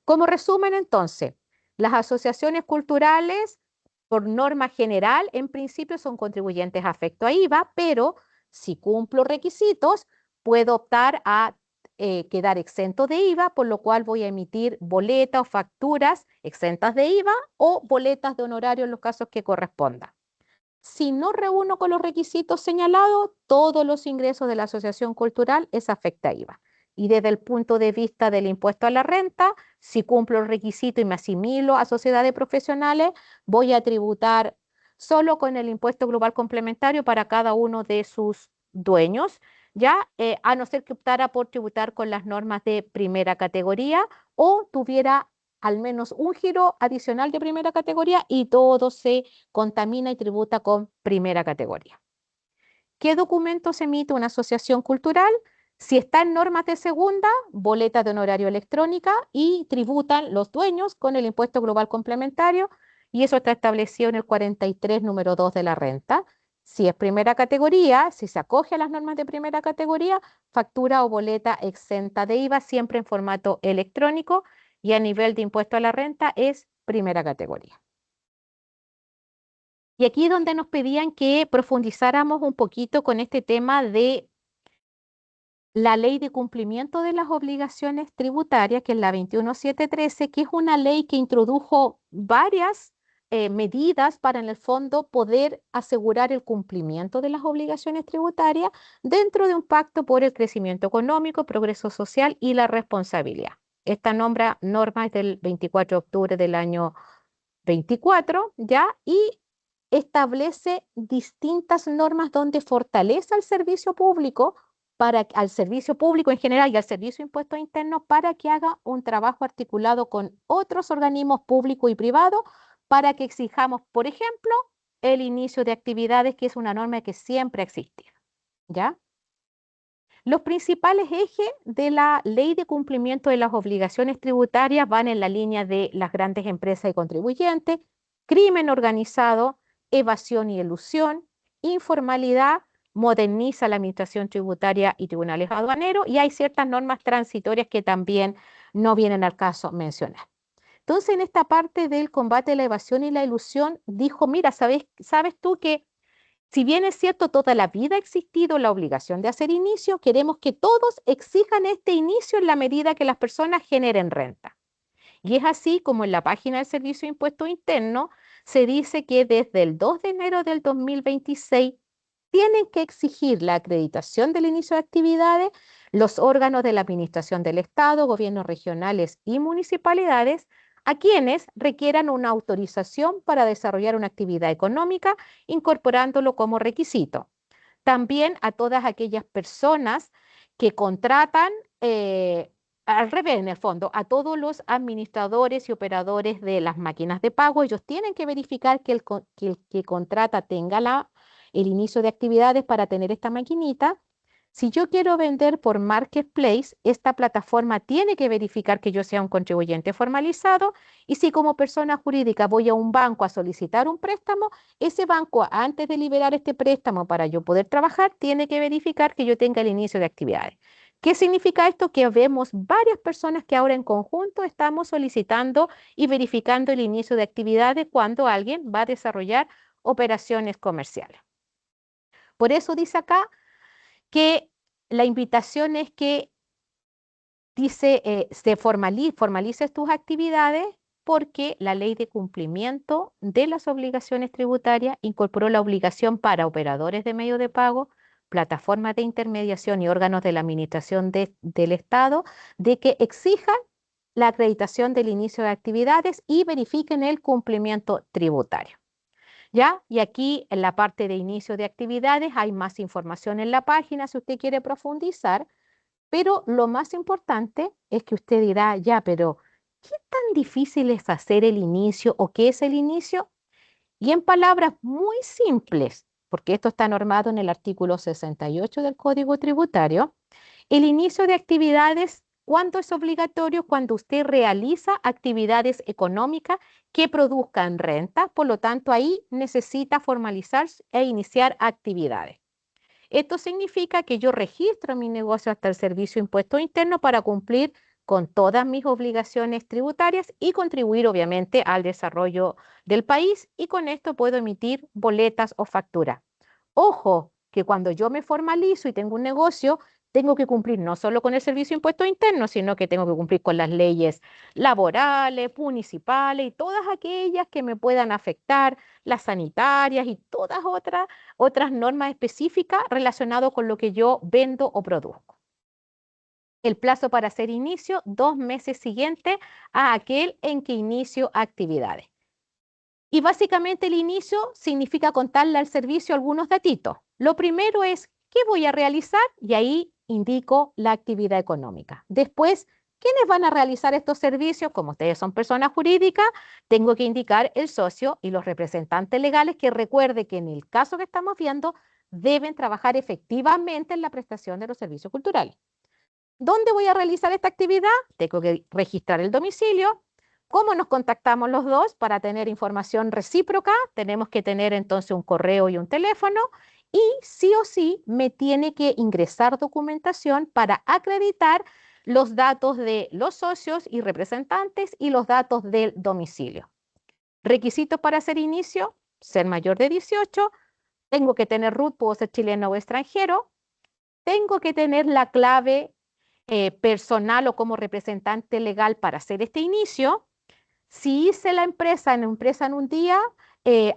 Como resumen, entonces, las asociaciones culturales, por norma general, en principio son contribuyentes afecto a IVA, pero si cumplo requisitos, puedo optar a quedar exento de IVA, por lo cual voy a emitir boletas o facturas exentas de IVA o boletas de honorario en los casos que correspondan. Si no reúno con los requisitos señalados, todos los ingresos de la asociación cultural es afecta a IVA. Y desde el punto de vista del impuesto a la renta, si cumplo el requisito y me asimilo a sociedades profesionales, voy a tributar solo con el impuesto global complementario para cada uno de sus dueños, ya a no ser que optara por tributar con las normas de primera categoría o tuviera al menos un giro adicional de primera categoría y todo se contamina y tributa con primera categoría. ¿Qué documentos emite una asociación cultural? Si está en normas de segunda, boleta de honorario electrónica y tributan los dueños con el impuesto global complementario y eso está establecido en el 43 número 2 de la renta. Si es primera categoría, si se acoge a las normas de primera categoría, factura o boleta exenta de IVA siempre en formato electrónico y a nivel de impuesto a la renta es primera categoría. Y aquí es donde nos pedían que profundizáramos un poquito con este tema de la ley de cumplimiento de las obligaciones tributarias, que es la 21713, que es una ley que introdujo varias medidas para en el fondo poder asegurar el cumplimiento de las obligaciones tributarias dentro de un pacto por el crecimiento económico, progreso social y la responsabilidad. Esta norma es del 24 de octubre del año 24, ¿ya? Y establece distintas normas donde fortalece al servicio público, al servicio público en general y al servicio de impuestos internos para que haga un trabajo articulado con otros organismos públicos y privados para que exijamos, por ejemplo, el inicio de actividades, que es una norma que siempre ha existido, ¿ya? Los principales ejes de la ley de cumplimiento de las obligaciones tributarias van en la línea de las grandes empresas y contribuyentes, crimen organizado, evasión y elusión, informalidad, moderniza la administración tributaria y tribunales aduaneros, y hay ciertas normas transitorias que también no vienen al caso mencionar. Entonces, en esta parte del combate a la evasión y la elusión, dijo, mira, ¿sabes tú que si bien es cierto, toda la vida ha existido la obligación de hacer inicio, queremos que todos exijan este inicio en la medida que las personas generen renta? Y es así como en la página del Servicio de Impuesto Interno se dice que desde el 2 de enero del 2026 tienen que exigir la acreditación del inicio de actividades los órganos de la Administración del Estado, gobiernos regionales y municipalidades, a quienes requieran una autorización para desarrollar una actividad económica, incorporándolo como requisito. También a todas aquellas personas que contratan, al revés, en el fondo, a todos los administradores y operadores de las máquinas de pago, ellos tienen que verificar que el que contrata tenga el inicio de actividades para tener esta maquinita. Si yo quiero vender por Marketplace, esta plataforma tiene que verificar que yo sea un contribuyente formalizado y si como persona jurídica voy a un banco a solicitar un préstamo, ese banco antes de liberar este préstamo para yo poder trabajar, tiene que verificar que yo tenga el inicio de actividades. ¿Qué significa esto? Que vemos varias personas que ahora en conjunto estamos solicitando y verificando el inicio de actividades cuando alguien va a desarrollar operaciones comerciales. Por eso dice acá que la invitación es que dice, formalices tus actividades porque la ley de cumplimiento de las obligaciones tributarias incorporó la obligación para operadores de medio de pago, plataformas de intermediación y órganos de la administración del Estado de que exijan la acreditación del inicio de actividades y verifiquen el cumplimiento tributario. ¿Ya? Y aquí en la parte de inicio de actividades hay más información en la página si usted quiere profundizar, pero lo más importante es que usted dirá, ya, pero ¿qué tan difícil es hacer el inicio o qué es el inicio? Y en palabras muy simples, porque esto está normado en el artículo 68 del Código Tributario, el inicio de actividades, ¿cuándo es obligatorio? Cuando usted realiza actividades económicas que produzcan renta, por lo tanto ahí necesita formalizarse e iniciar actividades. Esto significa que yo registro mi negocio hasta el Servicio de Impuesto Interno para cumplir con todas mis obligaciones tributarias y contribuir obviamente al desarrollo del país y con esto puedo emitir boletas o facturas. Ojo, que cuando yo me formalizo y tengo un negocio, tengo que cumplir no solo con el Servicio de Impuesto Interno, sino que tengo que cumplir con las leyes laborales, municipales y todas aquellas que me puedan afectar, las sanitarias y todas otras normas específicas relacionadas con lo que yo vendo o produzco. El plazo para hacer inicio, 2 meses siguientes a aquel en que inicio actividades. Y básicamente el inicio significa contarle al servicio algunos datitos. Lo primero es, ¿qué voy a realizar? Y ahí indico la actividad económica. Después, ¿quiénes van a realizar estos servicios? Como ustedes son personas jurídicas, tengo que indicar el socio y los representantes legales que recuerde que en el caso que estamos viendo, deben trabajar efectivamente en la prestación de los servicios culturales. ¿Dónde voy a realizar esta actividad? Tengo que registrar el domicilio. ¿Cómo nos contactamos los dos para tener información recíproca? Tenemos que tener entonces un correo y un teléfono y sí o sí me tiene que ingresar documentación para acreditar los datos de los socios y representantes y los datos del domicilio. Requisitos para hacer inicio, ser mayor de 18, tengo que tener RUT, puedo ser chileno o extranjero, tengo que tener la clave personal o como representante legal para hacer este inicio. Si hice la empresa en un día,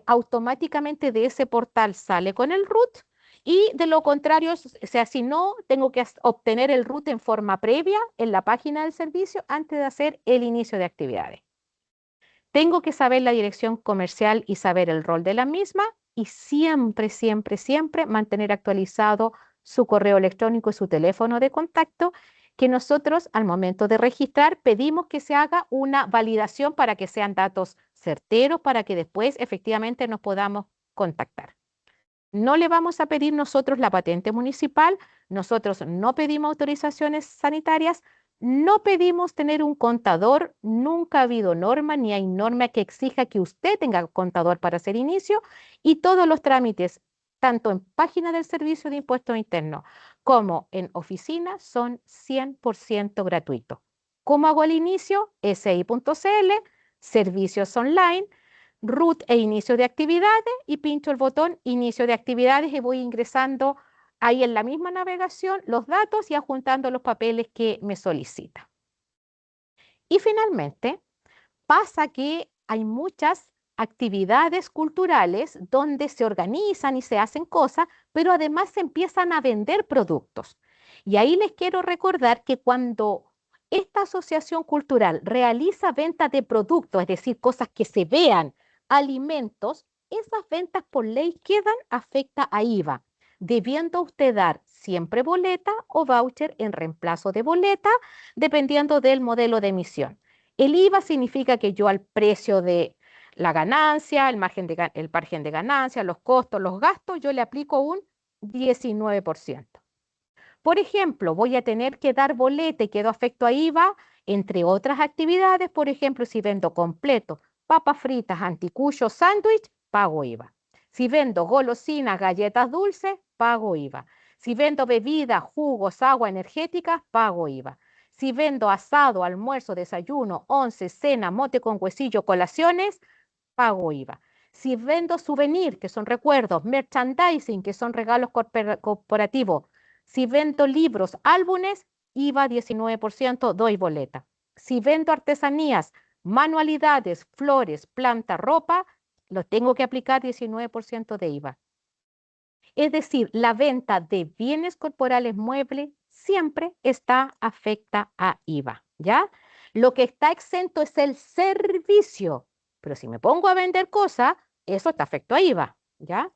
automáticamente de ese portal sale con el RUT y de lo contrario, o sea, si no, tengo que obtener el RUT en forma previa en la página del servicio antes de hacer el inicio de actividades. Tengo que saber la dirección comercial y saber el rol de la misma y siempre, siempre, siempre mantener actualizado su correo electrónico y su teléfono de contacto, que nosotros al momento de registrar pedimos que se haga una validación para que sean datos certeros, para que después efectivamente nos podamos contactar. No le vamos a pedir nosotros la patente municipal, nosotros no pedimos autorizaciones sanitarias, no pedimos tener un contador, nunca ha habido norma ni hay norma que exija que usted tenga contador para hacer inicio y todos los trámites, tanto en página del Servicio de Impuestos Internos como en oficina, son 100% gratuitos. ¿Cómo hago el inicio? si.cl, servicios online, RUT e inicio de actividades y pincho el botón inicio de actividades y voy ingresando ahí en la misma navegación los datos y adjuntando los papeles que me solicita. Y finalmente, pasa que hay muchas actividades culturales donde se organizan y se hacen cosas, pero además se empiezan a vender productos. Y ahí les quiero recordar que cuando esta asociación cultural realiza ventas de productos, es decir, cosas que se vean, alimentos, esas ventas por ley quedan afecta a IVA, debiendo usted dar siempre boleta o voucher en reemplazo de boleta, dependiendo del modelo de emisión. El IVA significa que yo al precio de la ganancia, el margen el margen de ganancia, los costos, los gastos, yo le aplico un 19%. Por ejemplo, voy a tener que dar boleta y quedo afecto a IVA, entre otras actividades. Por ejemplo, si vendo completo, papas fritas, anticuchos, sándwich, pago IVA. Si vendo golosinas, galletas dulces, pago IVA. Si vendo bebidas, jugos, agua energética, pago IVA. Si vendo asado, almuerzo, desayuno, once, cena, mote con huesillo, colaciones, pago IVA. Si vendo souvenir, que son recuerdos, merchandising, que son regalos corporativos, si vendo libros, álbumes, IVA 19%, doy boleta. Si vendo artesanías, manualidades, flores, planta, ropa, lo tengo que aplicar 19% de IVA. Es decir, la venta de bienes corporales muebles siempre está afecta a IVA, ¿ya? Lo que está exento es el servicio, pero si me pongo a vender cosas, eso está afecto a IVA, ¿ya?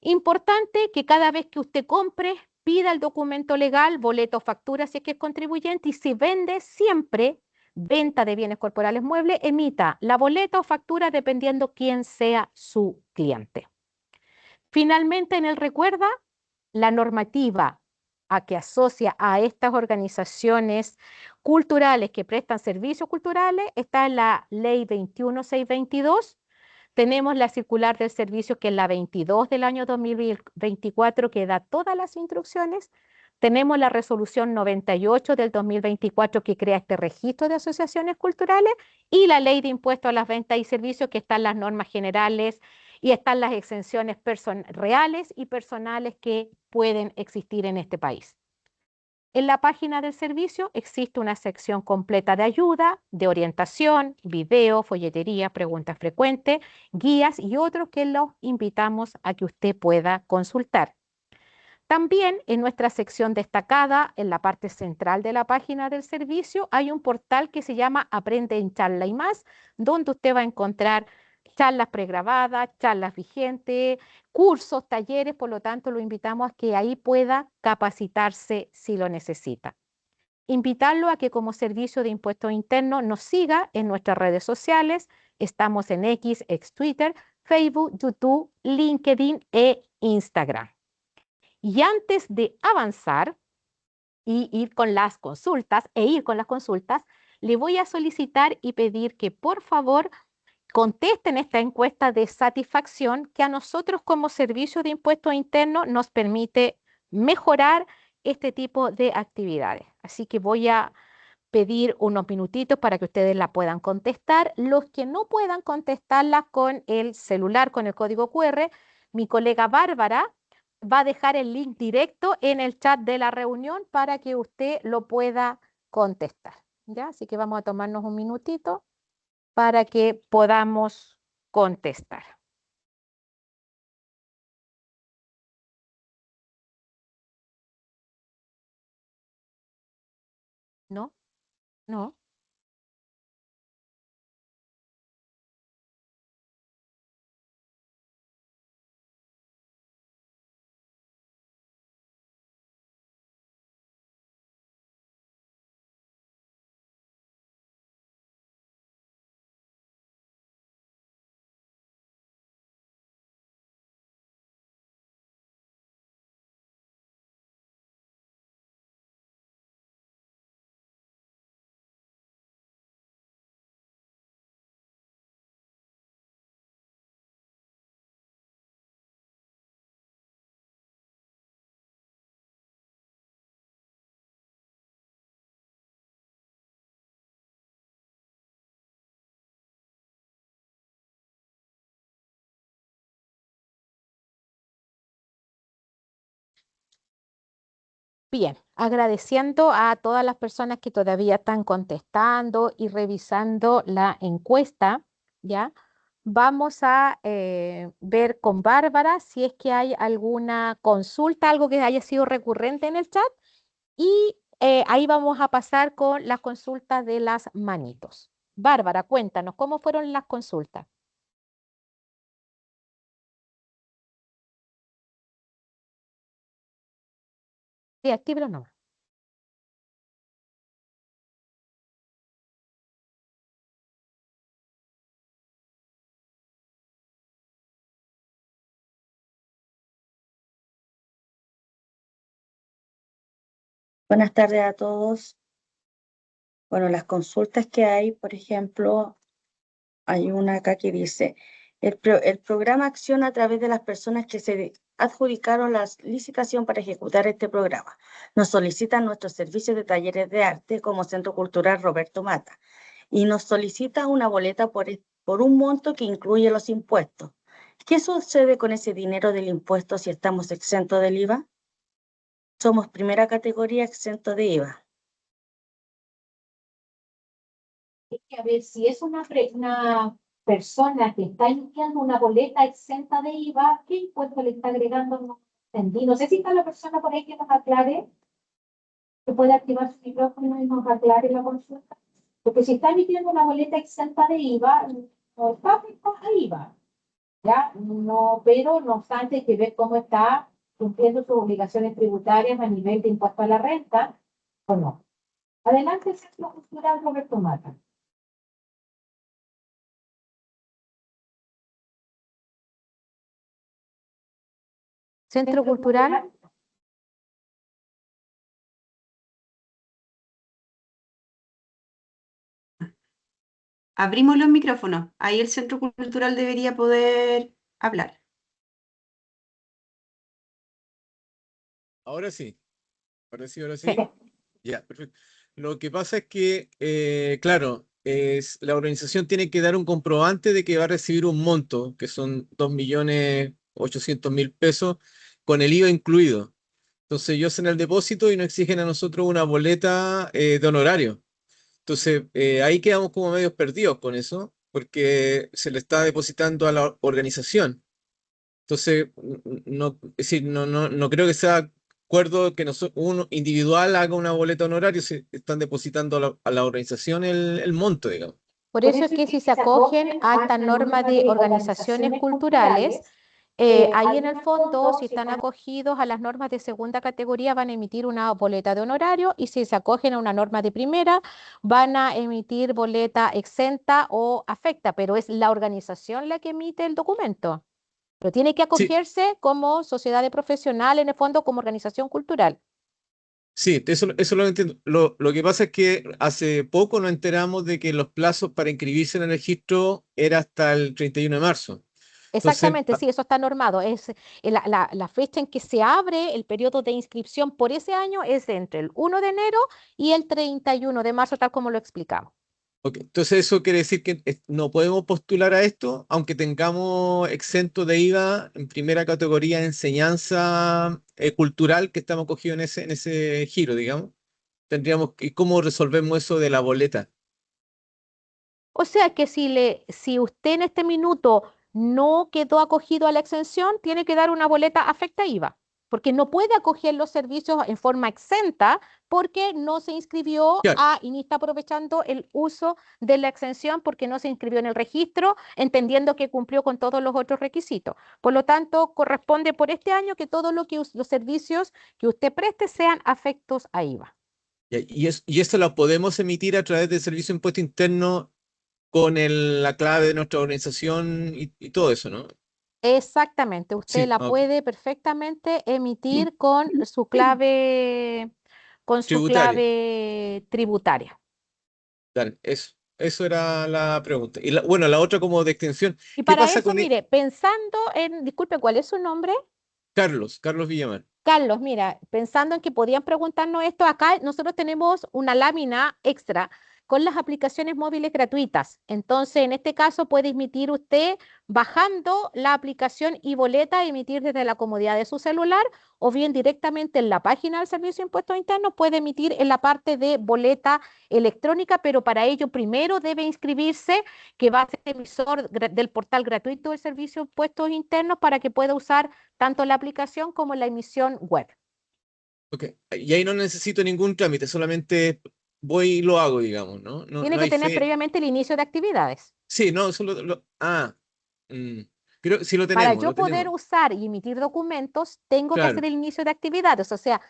Importante que cada vez que usted compre, pida el documento legal, boleto o factura si es que es contribuyente, y si vende, siempre venta de bienes corporales muebles, emita la boleta o factura dependiendo quién sea su cliente. Finalmente, en el recuerda, la normativa a que asocia a estas organizaciones culturales que prestan servicios culturales está en la Ley 21622. Tenemos la circular del servicio, que es la 22 del año 2024, que da todas las instrucciones. Tenemos la resolución 98 del 2024, que crea este registro de asociaciones culturales, y la ley de impuestos a las ventas y servicios, que están las normas generales y están las exenciones reales y personales que pueden existir en este país. En la página del servicio existe una sección completa de ayuda, de orientación, video, folletería, preguntas frecuentes, guías y otros que los invitamos a que usted pueda consultar. También en nuestra sección destacada, en la parte central de la página del servicio, hay un portal que se llama Aprende en Charla y Más, donde usted va a encontrar charlas pregrabadas, charlas vigentes, cursos, talleres. Por lo tanto, lo invitamos a que ahí pueda capacitarse si lo necesita. Invitarlo a que como Servicio de Impuestos Internos nos siga en nuestras redes sociales. Estamos en X, ex Twitter, Facebook, YouTube, LinkedIn e Instagram. Y antes de avanzar y ir con las consultas, le voy a solicitar y pedir que por favor contesten esta encuesta de satisfacción, que a nosotros como Servicio de Impuestos Internos nos permite mejorar este tipo de actividades. Así que voy a pedir unos minutitos para que ustedes la puedan contestar. Los que no puedan contestarla con el celular, con el código QR, mi colega Bárbara va a dejar el link directo en el chat de la reunión para que usted lo pueda contestar, ¿ya? Así que vamos a tomarnos un minutito para que podamos contestar. ¿No? ¿No? Bien, agradeciendo a todas las personas que todavía están contestando y revisando la encuesta, ¿ya? Vamos a ver con Bárbara si es que hay alguna consulta, algo que haya sido recurrente en el chat, y ahí vamos a pasar con las consultas de las manitos. Bárbara, cuéntanos, ¿cómo fueron las consultas? Sí, actívala nomás. Buenas tardes a todos. Bueno, las consultas que hay, por ejemplo, hay una acá que dice, el programa acciona a través de las personas que se adjudicaron la licitación para ejecutar este programa. Nos solicitan nuestros servicios de talleres de arte como Centro Cultural Roberto Mata y nos solicita una boleta por un monto que incluye los impuestos. ¿Qué sucede con ese dinero del impuesto si estamos exentos del IVA? Somos primera categoría exento de IVA. A ver, si es una persona que está emitiendo una boleta exenta de IVA, ¿qué impuesto le está agregando? No entendí. No sé si está la persona por ahí que nos aclare, que puede activar su micrófono y nos aclare la consulta. Porque si está emitiendo una boleta exenta de IVA, no está afectada a IVA, ¿ya? No, pero no obstante hay que ver cómo está cumpliendo sus obligaciones tributarias a nivel de impuesto a la renta o no. Adelante, Centro Cultural Roberto Mata. Centro Cultural. Abrimos los micrófonos. Ahí el Centro Cultural debería poder hablar. Ahora sí, ahora sí, ahora sí. Ya, perfecto. Lo que pasa es que, claro, la organización tiene que dar un comprobante de que va a recibir un monto, que son 2.800.000 pesos, con el IVA incluido. Entonces ellos hacen el depósito y nos exigen a nosotros una boleta de honorario. Entonces ahí quedamos como medios perdidos con eso, porque se le está depositando a la organización. Entonces, no, es decir, no creo que sea acuerdo que uno individual haga una boleta honoraria, se están depositando a la organización el monto, digamos. Por eso es que si se acogen a esta norma de organizaciones culturales, ahí en el fondo, si están acogidos a las normas de segunda categoría, van a emitir una boleta de honorario y si se acogen a una norma de primera, van a emitir boleta exenta o afecta, pero es la organización la que emite el documento. Pero tiene que Sí, acogerse como sociedad de profesional, en el fondo, como organización cultural. sí, eso lo entiendo. Lo que pasa es que hace poco nos enteramos de que los plazos para inscribirse en el registro era hasta el 31 de marzo. Entonces, Exactamente, sí, eso está normado. Es la fecha en que se abre el periodo de inscripción por ese año es entre el 1 de enero y el 31 de marzo, tal como lo explicamos. ok, entonces eso quiere decir que no podemos postular a esto, aunque tengamos exento de IVA en primera categoría de enseñanza cultural que estamos cogidos en ese giro, digamos. ¿Y cómo resolvemos eso de la boleta? O sea que si usted en este minuto no quedó acogido a la exención, tiene que dar una boleta afecta IVA, porque no puede acoger los servicios en forma exenta porque no se inscribió Claro, y ni está aprovechando el uso de la exención porque no se inscribió en el registro, entendiendo que cumplió con todos los otros requisitos. Por lo tanto, corresponde por este año que todos los servicios que usted preste sean afectos a IVA. y esto lo podemos emitir a través del Servicio de Impuesto Interno con la clave de nuestra organización y todo eso, ¿no? Exactamente, usted Sí, la ok. puede perfectamente emitir con su clave Tributaria. tributaria. Dale, eso era la pregunta. Y bueno, la otra como de extensión. Y ¿Qué para pasa eso, con mire, pensando disculpe, ¿cuál es su nombre? Carlos Villamar? Carlos, mira, pensando en que podían preguntarnos esto, acá nosotros tenemos una lámina extra con las aplicaciones móviles gratuitas. Entonces, en este caso puede emitir usted bajando la aplicación y boleta, emitir desde la comodidad de su celular o bien directamente en la página del Servicio de Impuestos Internos, puede emitir en la parte de boleta electrónica, pero para ello primero debe inscribirse, que va a ser emisor del portal gratuito del Servicio de Impuestos Internos para que pueda usar tanto la aplicación como la emisión web. Ok. Y ahí no necesito ningún trámite, solamente voy y lo hago, digamos, ¿no? No, Tiene no que hay tener fe. previamente el inicio de actividades. Sí, no, mm, creo que sí lo Para tenemos, yo lo poder tenemos. usar y emitir documentos, tengo que hacer Claro, el inicio de actividades. O sea,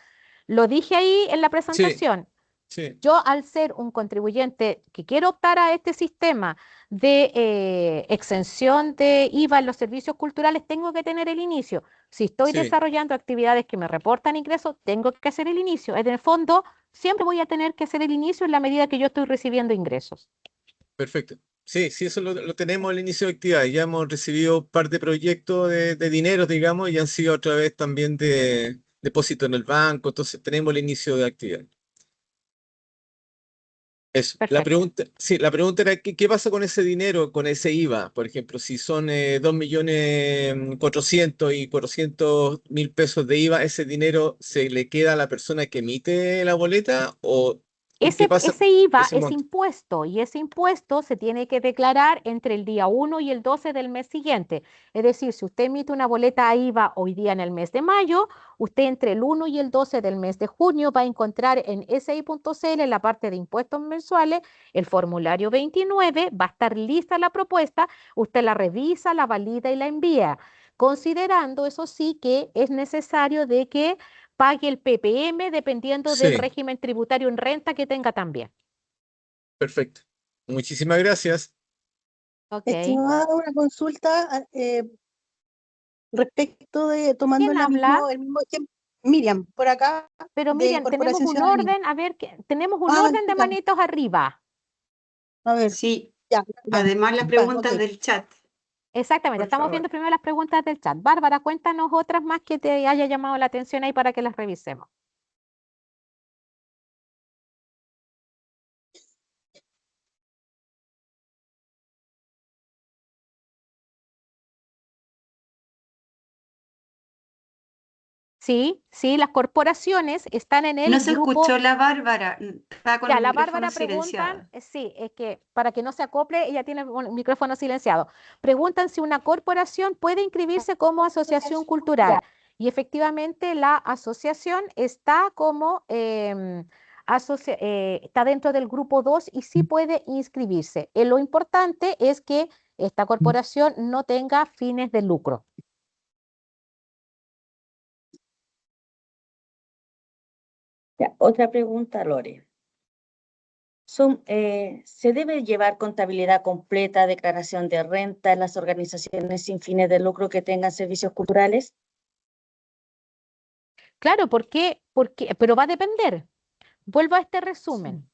lo dije ahí en la sí, presentación. Sí, Yo, al ser un contribuyente que quiero optar a este sistema de exención de IVA en los servicios culturales, tengo que tener el inicio. Si estoy sí, desarrollando actividades que me reportan ingresos, tengo que hacer el inicio. En el fondo, siempre voy a tener que hacer el inicio en la medida que yo estoy recibiendo ingresos. perfecto. Sí, sí, eso lo tenemos al inicio de actividad. Ya hemos recibido un par de proyectos de dinero, digamos, y han sido otra vez también de depósito en el banco. Entonces tenemos el inicio de actividad. Eso. La Perfecto. pregunta, sí, la pregunta era, ¿qué pasa con ese dinero, con ese IVA? Por ejemplo, si son 2.400.000 y 400.000 pesos de IVA, ¿ese dinero se le queda a la persona que emite la boleta? ¿O qué pasa Ese IVA ese es monto? impuesto y ese impuesto se tiene que declarar entre el día 1 y el 12 del mes siguiente. Es decir, si usted emite una boleta a IVA hoy día en el mes de mayo, usted entre el 1 y el 12 del mes de junio va a encontrar en SI.cl, en la parte de impuestos mensuales, el formulario 29, va a estar lista la propuesta, usted la revisa, la valida y la envía, considerando, eso sí, que es necesario de que pague el PPM dependiendo del Sí, régimen tributario en renta que tenga también. perfecto. Muchísimas gracias. Ok. Estimada, una consulta respecto de, tomando ¿Quién habla? el mismo ejemplo, Miriam, por acá, Pero de Miriam, tenemos Corporación un Ciudadanía. orden, a ver, tenemos un Ah, orden de ya, manitos arriba. a ver, Sí, ya, ya, además las ya, ok. preguntas del chat, Exactamente, por estamos favor. viendo primero las preguntas del chat. Bárbara, cuéntanos otras más que te haya llamado la atención ahí para que las revisemos. Sí, sí, las corporaciones están en No el se escuchó grupo. la Bárbara, está con Ya, el la micrófono Bárbara preguntan, silenciado. sí, es que para que no se acople, ella tiene un micrófono silenciado. Preguntan si una corporación puede inscribirse como asociación cultural. Y efectivamente la asociación está como, está dentro del grupo 2 y sí puede inscribirse. Lo importante es que esta corporación no tenga fines de lucro. Ya, otra pregunta, Lore. ¿Se debe llevar contabilidad completa, declaración de renta en las organizaciones sin fines de lucro que tengan servicios culturales? Claro, ¿por qué? Pero va a depender. Vuelvo a este resumen.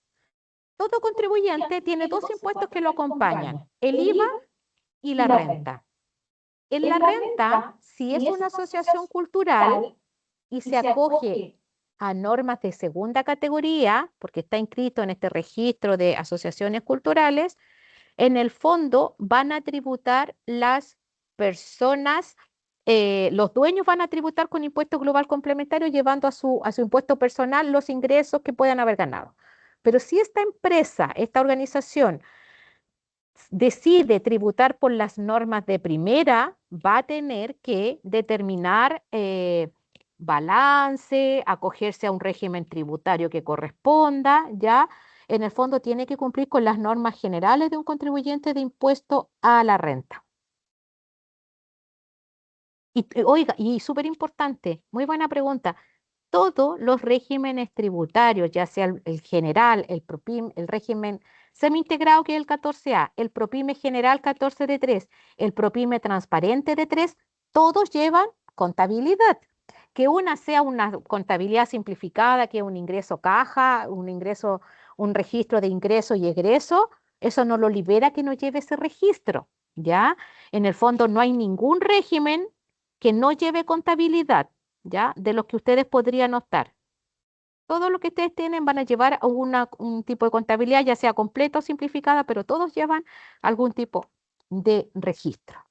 Todo contribuyente tiene dos impuestos que lo acompañan, el IVA y la renta. En la renta, si es una asociación cultural y se acoge a normas de segunda categoría, porque está inscrito en este registro de asociaciones culturales, en el fondo van a tributar las personas, los dueños van a tributar con impuesto global complementario, llevando a su impuesto personal los ingresos que puedan haber ganado. Pero si esta empresa, esta organización, decide tributar por las normas de primera, va a tener que determinar balance, acogerse a un régimen tributario que corresponda, ¿ya? En el fondo tiene que cumplir con las normas generales de un contribuyente de impuesto a la renta. Oiga, y súper importante, muy buena pregunta. Todos los regímenes tributarios, ya sea el general, el PROPIM, el régimen semi-integrado que es el 14A, el PROPIME general 14 de 3, el PROPIME transparente de 3, todos llevan contabilidad. Que una sea una contabilidad simplificada, que es un ingreso caja, un ingreso, un registro de ingreso y egreso, eso no lo libera que no lleve ese registro, ¿ya? En el fondo no hay ningún régimen que no lleve contabilidad, ¿ya? De los que ustedes podrían optar. Todo lo que ustedes tienen van a llevar a un tipo de contabilidad, ya sea completa o simplificada, pero todos llevan algún tipo de registro.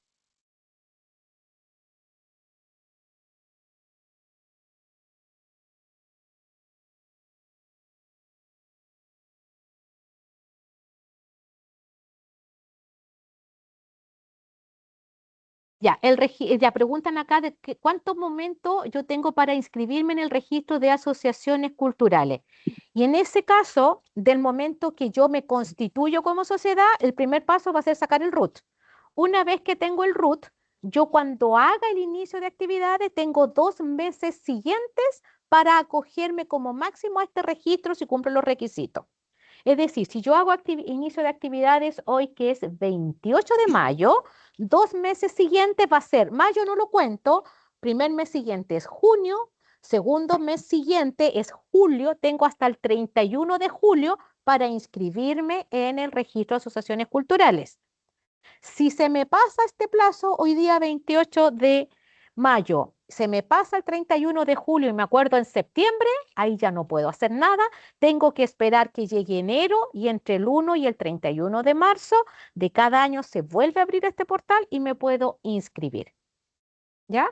Ya preguntan acá de cuántos momentos yo tengo para inscribirme en el registro de asociaciones culturales. Y en ese caso, del momento que yo me constituyo como sociedad, el primer paso va a ser sacar el RUT. Una vez que tengo el RUT, yo cuando haga el inicio de actividades tengo 2 meses siguientes para acogerme como máximo a este registro si cumplo los requisitos. Es decir, si yo hago inicio de actividades hoy, que es 28 de mayo, 2 meses siguientes va a ser mayo, no lo cuento, primer mes siguiente es junio, segundo mes siguiente es julio, tengo hasta el 31 de julio para inscribirme en el registro de asociaciones culturales. Si se me pasa este plazo, hoy día 28 de mayo, se me pasa el 31 de julio y me acuerdo en septiembre, ahí ya no puedo hacer nada. Tengo que esperar que llegue enero y entre el 1 y el 31 de marzo de cada año se vuelve a abrir este portal y me puedo inscribir. ¿Ya?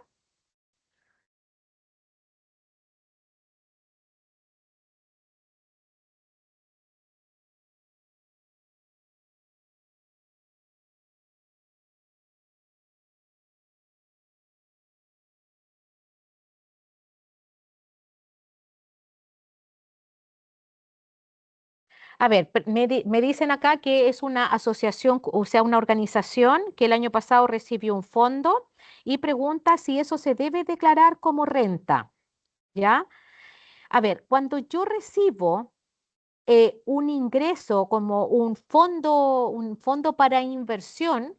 A ver, me dicen acá que es una asociación, o sea, una organización que el año pasado recibió un fondo y pregunta si eso se debe declarar como renta, ¿ya? A ver, cuando yo recibo un ingreso como un fondo para inversión,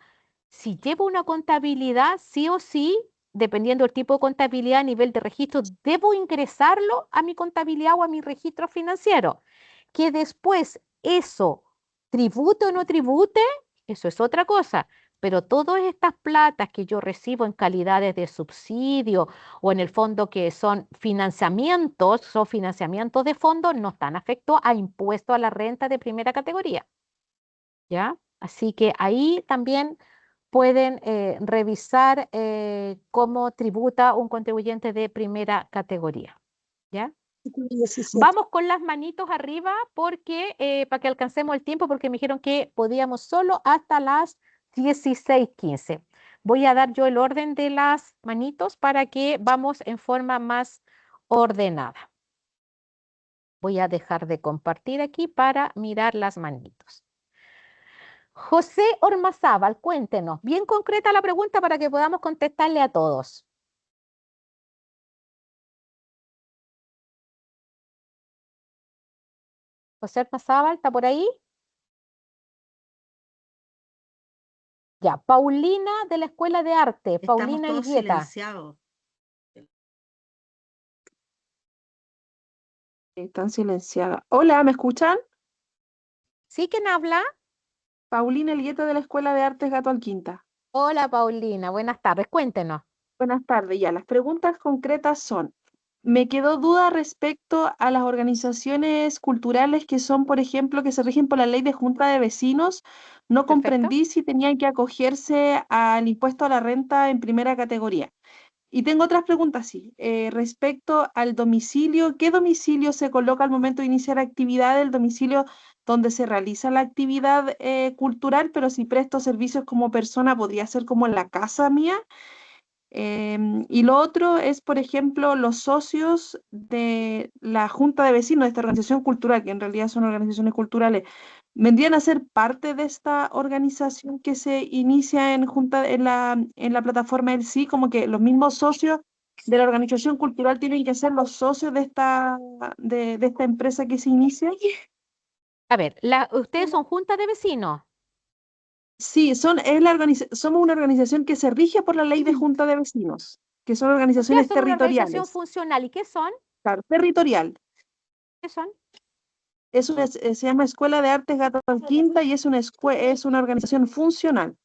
si llevo una contabilidad, sí o sí, dependiendo del tipo de contabilidad a nivel de registro, debo ingresarlo a mi contabilidad o a mi registro financiero. Que después eso tribute o no tribute, eso es otra cosa. Pero todas estas platas que yo recibo en calidades de subsidio o en el fondo que son financiamientos de fondos, no están afectos a impuesto a la renta de primera categoría. ¿Ya? Así que ahí también pueden revisar cómo tributa un contribuyente de primera categoría. ¿Ya? 17. Vamos con las manitos arriba porque para que alcancemos el tiempo, porque me dijeron que podíamos solo hasta las 16:15. Voy a dar yo el orden de las manitos para que vamos en forma más ordenada. Voy a dejar de compartir aquí para mirar las manitos. José Ormazábal, cuéntenos, bien concreta la pregunta para que podamos contestarle a todos. José Ormazábal, ¿está por ahí? Ya, Paulina de la Escuela de Arte, Estamos Paulina todos Elgueta. silenciados. Están silenciadas. Hola, ¿me escuchan? ¿Sí? ¿Quién habla? Paulina Elgueta de la Escuela de Artes Gato Alquinta. Hola, Paulina, buenas tardes, cuéntenos. Buenas tardes, ya. Las preguntas concretas son, me quedó duda respecto a las organizaciones culturales que son, por ejemplo, que se rigen por la ley de Junta de Vecinos. No Perfecto. comprendí si tenían que acogerse al impuesto a la renta en primera categoría. Y tengo otras preguntas, sí. Respecto al domicilio, ¿qué domicilio se coloca al momento de iniciar actividad? El domicilio donde se realiza la actividad cultural, pero si presto servicios como persona, podría ser como en la casa mía. Y lo otro es, por ejemplo, los socios de la Junta de Vecinos de esta organización cultural, que en realidad son organizaciones culturales, ¿vendrían a ser parte de esta organización que se inicia en la plataforma del sí? Como que los mismos socios de la organización cultural tienen que ser los socios de esta empresa que se inicia. A ver, ustedes son junta de vecinos. Sí, somos una organización que se rige por la ley de Junta de Vecinos, que son ¿Qué organizaciones son una organización territoriales. funcional? ¿Y qué son? Claro, territorial. ¿Qué son? Se llama Escuela de Artes Gato Quinta y es una organización funcional.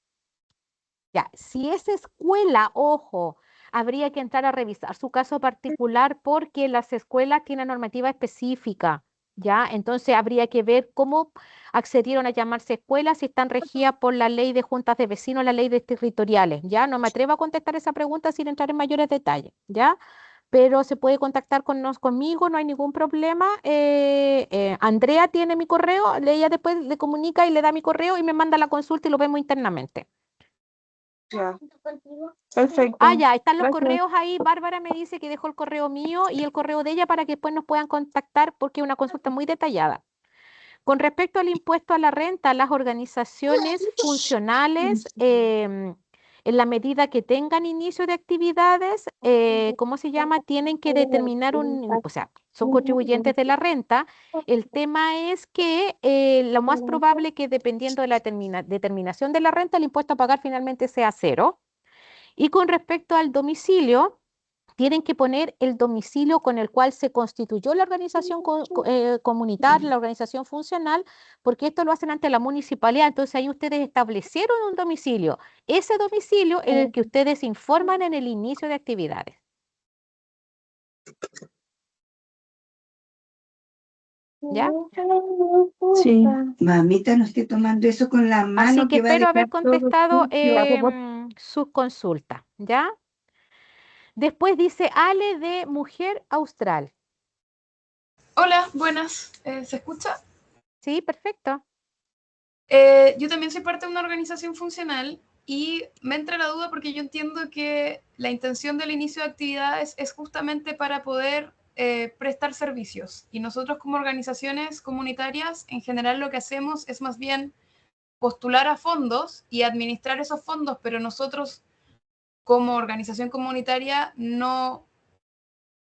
Ya, si es escuela, ojo, habría que entrar a revisar su caso particular porque las escuelas tienen normativa específica, ¿ya? Entonces habría que ver cómo accedieron a llamarse escuelas si están regidas por la ley de juntas de vecinos, la ley de territoriales, ¿ya? No me atrevo a contestar esa pregunta sin entrar en mayores detalles, ¿ya? Pero se puede contactar conmigo, no hay ningún problema. Andrea tiene mi correo, ella después le comunica y le da mi correo y me manda la consulta y lo vemos internamente. Ya. Perfecto. Ah, ya, están los Gracias. correos ahí. Bárbara me dice que dejó el correo mío y el correo de ella para que después nos puedan contactar porque es una consulta muy detallada. Con respecto al impuesto a la renta, las organizaciones funcionales en la medida que tengan inicio de actividades, ¿cómo se llama? Tienen que determinar o sea, son contribuyentes de la renta. El tema es que lo más probable que dependiendo de la determinación de la renta, el impuesto a pagar finalmente sea cero. Y con respecto al domicilio, tienen que poner el domicilio con el cual se constituyó la organización comunitaria, la organización funcional, porque esto lo hacen ante la municipalidad. Entonces ahí ustedes establecieron un domicilio. Ese domicilio es el que ustedes informan en el inicio de actividades. ¿Ya? Sí. Mamita, no estoy tomando eso con la mano Así que que va a espero haber dejar todo contestado sucio. sus consultas. ¿Ya? Después dice Ale de Mujer Austral. Hola, buenas. ¿Se escucha? Sí, perfecto. Yo también soy parte de una organización funcional y me entra la duda porque yo entiendo que la intención del inicio de actividades es justamente para poder prestar servicios. Y nosotros como organizaciones comunitarias, en general lo que hacemos es más bien postular a fondos y administrar esos fondos, pero nosotros como organización comunitaria no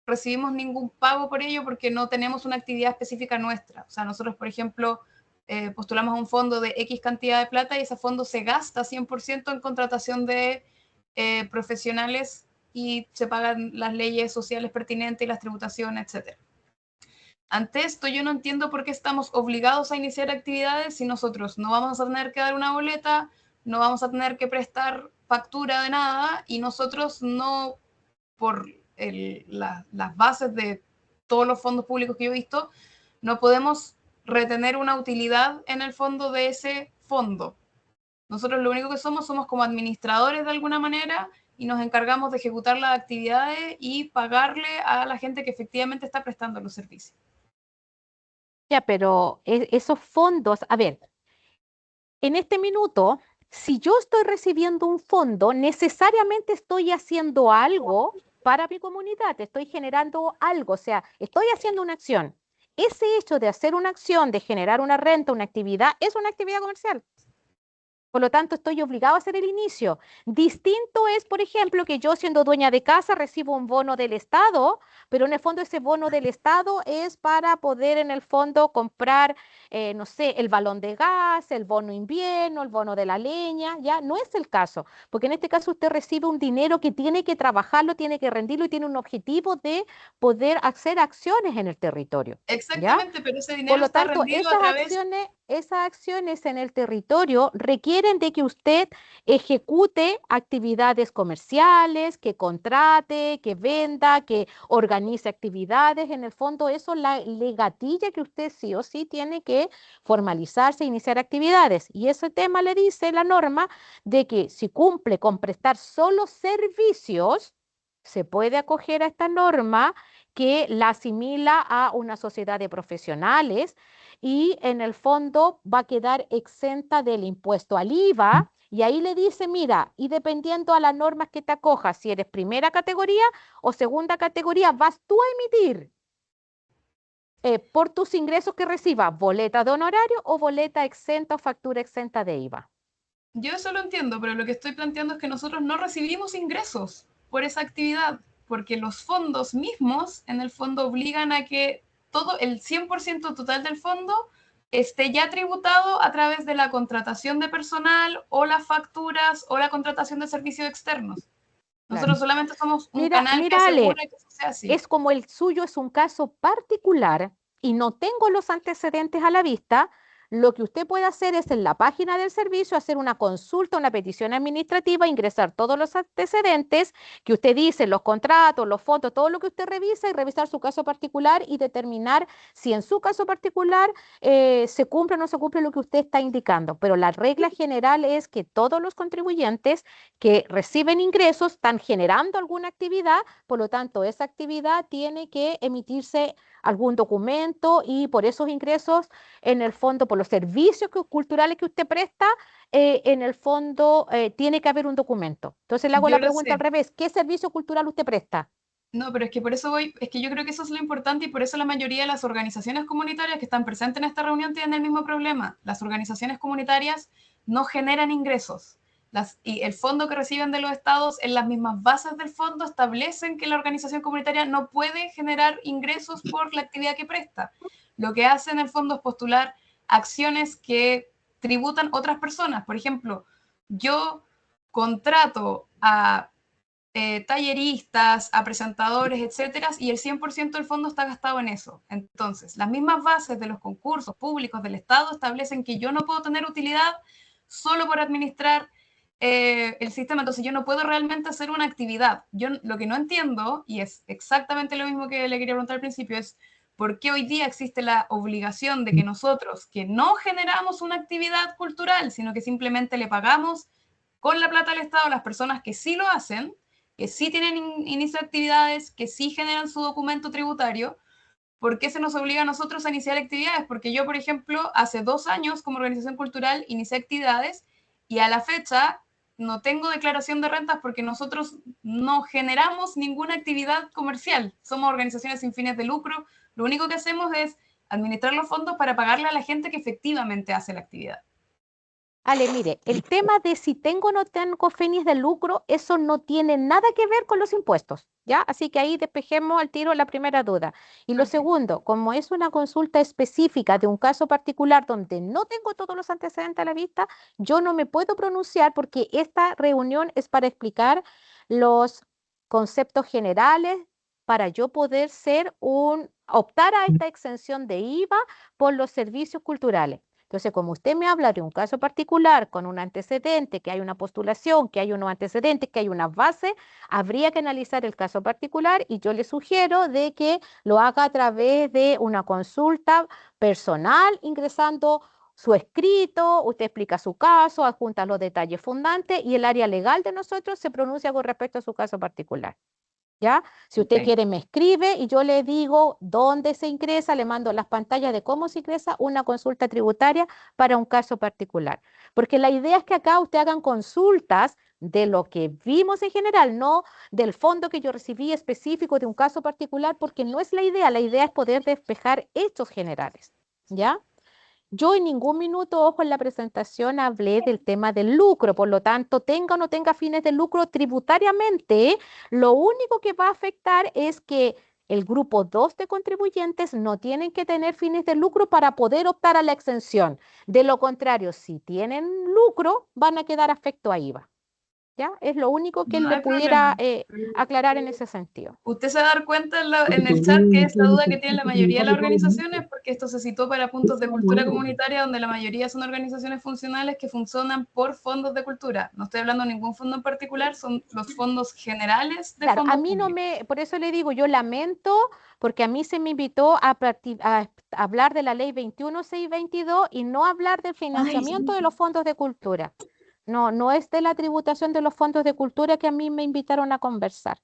recibimos ningún pago por ello porque no tenemos una actividad específica nuestra. O sea, nosotros, por ejemplo, postulamos a un fondo de X cantidad de plata y ese fondo se gasta 100% en contratación de profesionales y se pagan las leyes sociales pertinentes y las tributaciones, etc. Ante esto, yo no entiendo por qué estamos obligados a iniciar actividades si nosotros no vamos a tener que dar una boleta, no vamos a tener que prestar factura de nada y nosotros no, por las bases de todos los fondos públicos que yo he visto, no podemos retener una utilidad en el fondo de ese fondo. Nosotros lo único que somos como administradores de alguna manera y nos encargamos de ejecutar las actividades y pagarle a la gente que efectivamente está prestando los servicios. Ya, pero esos fondos, a ver, en este minuto, si yo estoy recibiendo un fondo, necesariamente estoy haciendo algo para mi comunidad, estoy generando algo, o sea, estoy haciendo una acción. Ese hecho de hacer una acción, de generar una renta, una actividad, es una actividad comercial. Por lo tanto, estoy obligado a hacer el inicio. Distinto es, por ejemplo, que yo siendo dueña de casa recibo un bono del Estado, pero en el fondo ese bono del Estado es para poder en el fondo comprar, no sé, el balón de gas, el bono invierno, el bono de la leña, ya no es el caso, porque en este caso usted recibe un dinero que tiene que trabajarlo, tiene que rendirlo y tiene un objetivo de poder hacer acciones en el territorio. ¿Ya? Exactamente, pero ese Por dinero lo está tanto, rendido a través... esas acciones en el territorio requieren de que usted ejecute actividades comerciales, que contrate, que venda, que organice actividades. En el fondo, eso le gatilla que usted sí o sí tiene que formalizarse e iniciar actividades. Y ese tema le dice la norma de que si cumple con prestar solo servicios, se puede acoger a esta norma que la asimila a una sociedad de profesionales y en el fondo va a quedar exenta del impuesto al IVA. Y ahí le dice, mira, y dependiendo a las normas que te acojas, si eres primera categoría o segunda categoría, vas tú a emitir por tus ingresos que recibas boleta de honorario o boleta exenta o factura exenta de IVA. Yo eso lo entiendo, pero lo que estoy planteando es que nosotros no recibimos ingresos por esa actividad, porque los fondos mismos, en el fondo, obligan a que todo el 100% total del fondo esté ya tributado a través de la contratación de personal o las facturas o la contratación de servicios externos. Nosotros solamente somos un canal que asegura que eso sea así. Es como el suyo es un caso particular y no tengo los antecedentes a la vista. Lo que usted puede hacer es en la página del servicio hacer una consulta, una petición administrativa, ingresar todos los antecedentes que usted dice, los contratos, los fondos, todo lo que usted revisa y revisar su caso particular y determinar si en su caso particular se cumple o no se cumple lo que usted está indicando. Pero la regla general es que todos los contribuyentes que reciben ingresos están generando alguna actividad, por lo tanto, esa actividad tiene que emitirse algún documento y por esos ingresos, en el fondo, por los servicios culturales que usted presta, en el fondo tiene que haber un documento. Entonces le hago la pregunta al revés, ¿qué servicio cultural usted presta? No, pero es que por eso voy, es que yo creo que eso es lo importante y por eso la mayoría de las organizaciones comunitarias que están presentes en esta reunión tienen el mismo problema. Las organizaciones comunitarias no generan ingresos. y el fondo que reciben de los estados, en las mismas bases del fondo, establecen que la organización comunitaria no puede generar ingresos por la actividad que presta. Lo que hace en el fondo es postular acciones que tributan otras personas. Por ejemplo, yo contrato a talleristas, a presentadores, etcétera, y el 100% del fondo está gastado en eso. Entonces, las mismas bases de los concursos públicos del Estado establecen que yo no puedo tener utilidad solo por administrar el sistema. Entonces, yo no puedo realmente hacer una actividad. Yo lo que no entiendo, y es exactamente lo mismo que le quería preguntar al principio, es por qué hoy día existe la obligación de que nosotros, que no generamos una actividad cultural, sino que simplemente le pagamos con la plata del Estado a las personas que sí lo hacen, que sí tienen inicio de actividades, que sí generan su documento tributario, ¿por qué se nos obliga a nosotros a iniciar actividades? Porque yo, por ejemplo, hace 2 años como organización cultural inicié actividades y a la fecha no tengo declaración de rentas porque nosotros no generamos ninguna actividad comercial. Somos organizaciones sin fines de lucro. Lo único que hacemos es administrar los fondos para pagarle a la gente que efectivamente hace la actividad. Ale, mire, el tema de si tengo o no tengo fines de lucro, eso no tiene nada que ver con los impuestos, ¿ya? Así que ahí despejemos al tiro la primera duda. Y lo segundo, como es una consulta específica de un caso particular donde no tengo todos los antecedentes a la vista, yo no me puedo pronunciar porque esta reunión es para explicar los conceptos generales para yo poder optar a esta exención de IVA por los servicios culturales. Entonces, como usted me habla de un caso particular con un antecedente, que hay una postulación, que hay unos antecedentes, que hay una base, habría que analizar el caso particular y yo le sugiero de que lo haga a través de una consulta personal, ingresando su escrito, usted explica su caso, adjunta los detalles fundantes y el área legal de nosotros se pronuncia con respecto a su caso particular. ¿Ya? Si usted quiere, me escribe y yo le digo dónde se ingresa, le mando las pantallas de cómo se ingresa una consulta tributaria para un caso particular. Porque la idea es que acá usted hagan consultas de lo que vimos en general, no del fondo que yo recibí específico de un caso particular, porque no es la idea es poder despejar hechos generales. ¿Ya? Yo en ningún minuto, ojo, en la presentación hablé del tema del lucro, por lo tanto, tenga o no tenga fines de lucro tributariamente, lo único que va a afectar es que el grupo 2 de contribuyentes no tienen que tener fines de lucro para poder optar a la exención. De lo contrario, si tienen lucro, van a quedar afecto a IVA. ¿Ya? Es lo único que No le hay pudiera problema. aclarar en ese sentido. Usted se va a dar cuenta en el chat que es la duda que tienen la mayoría de las organizaciones, porque esto se citó para puntos de cultura comunitaria, donde la mayoría son organizaciones funcionales que funcionan por fondos de cultura. No estoy hablando de ningún fondo en particular, son los fondos generales de Claro, fondos a mí no públicos. por eso le digo, yo lamento, porque a mí se me invitó a hablar de la ley 21622 y no hablar del financiamiento de los fondos de cultura. No, no es de la tributación de los fondos de cultura que a mí me invitaron a conversar.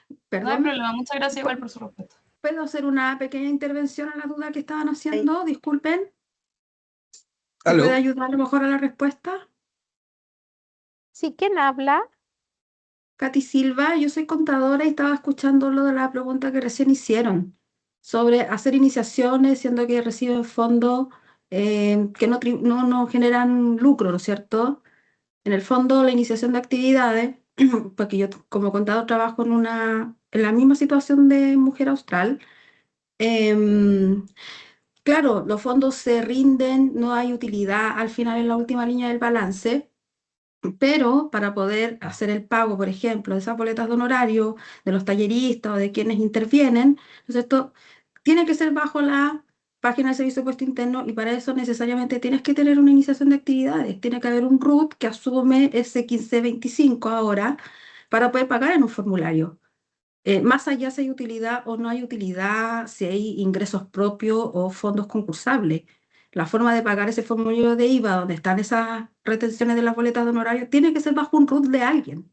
No hay Perdón, problema, muchas gracias igual por su respuesta. ¿puedo hacer una pequeña intervención a la duda que estaban haciendo? Disculpen. ¿Me ¿Aló? puede ayudar a lo mejor a la respuesta? Sí, ¿quién habla? Katy Silva, yo soy contadora y estaba escuchando lo de la pregunta que recién hicieron sobre hacer iniciaciones, siendo que reciben fondos que no generan lucro, ¿no es cierto? En el fondo, la iniciación de actividades, porque yo como contador trabajo en la misma situación de mujer austral. Claro, los fondos se rinden, no hay utilidad al final en la última línea del balance, pero para poder hacer el pago, por ejemplo, de esas boletas de honorario, de los talleristas o de quienes intervienen, ¿no es cierto? Tiene que ser bajo la página del Servicio de Impuesto Interno y para eso necesariamente tienes que tener una iniciación de actividades. Tiene que haber un RUT que asume ese 1525 ahora para poder pagar en un formulario. Más allá si hay utilidad o no hay utilidad, si hay ingresos propios o fondos concursables. La forma de pagar ese formulario de IVA, donde están esas retenciones de las boletas de honorario, tiene que ser bajo un RUT de alguien.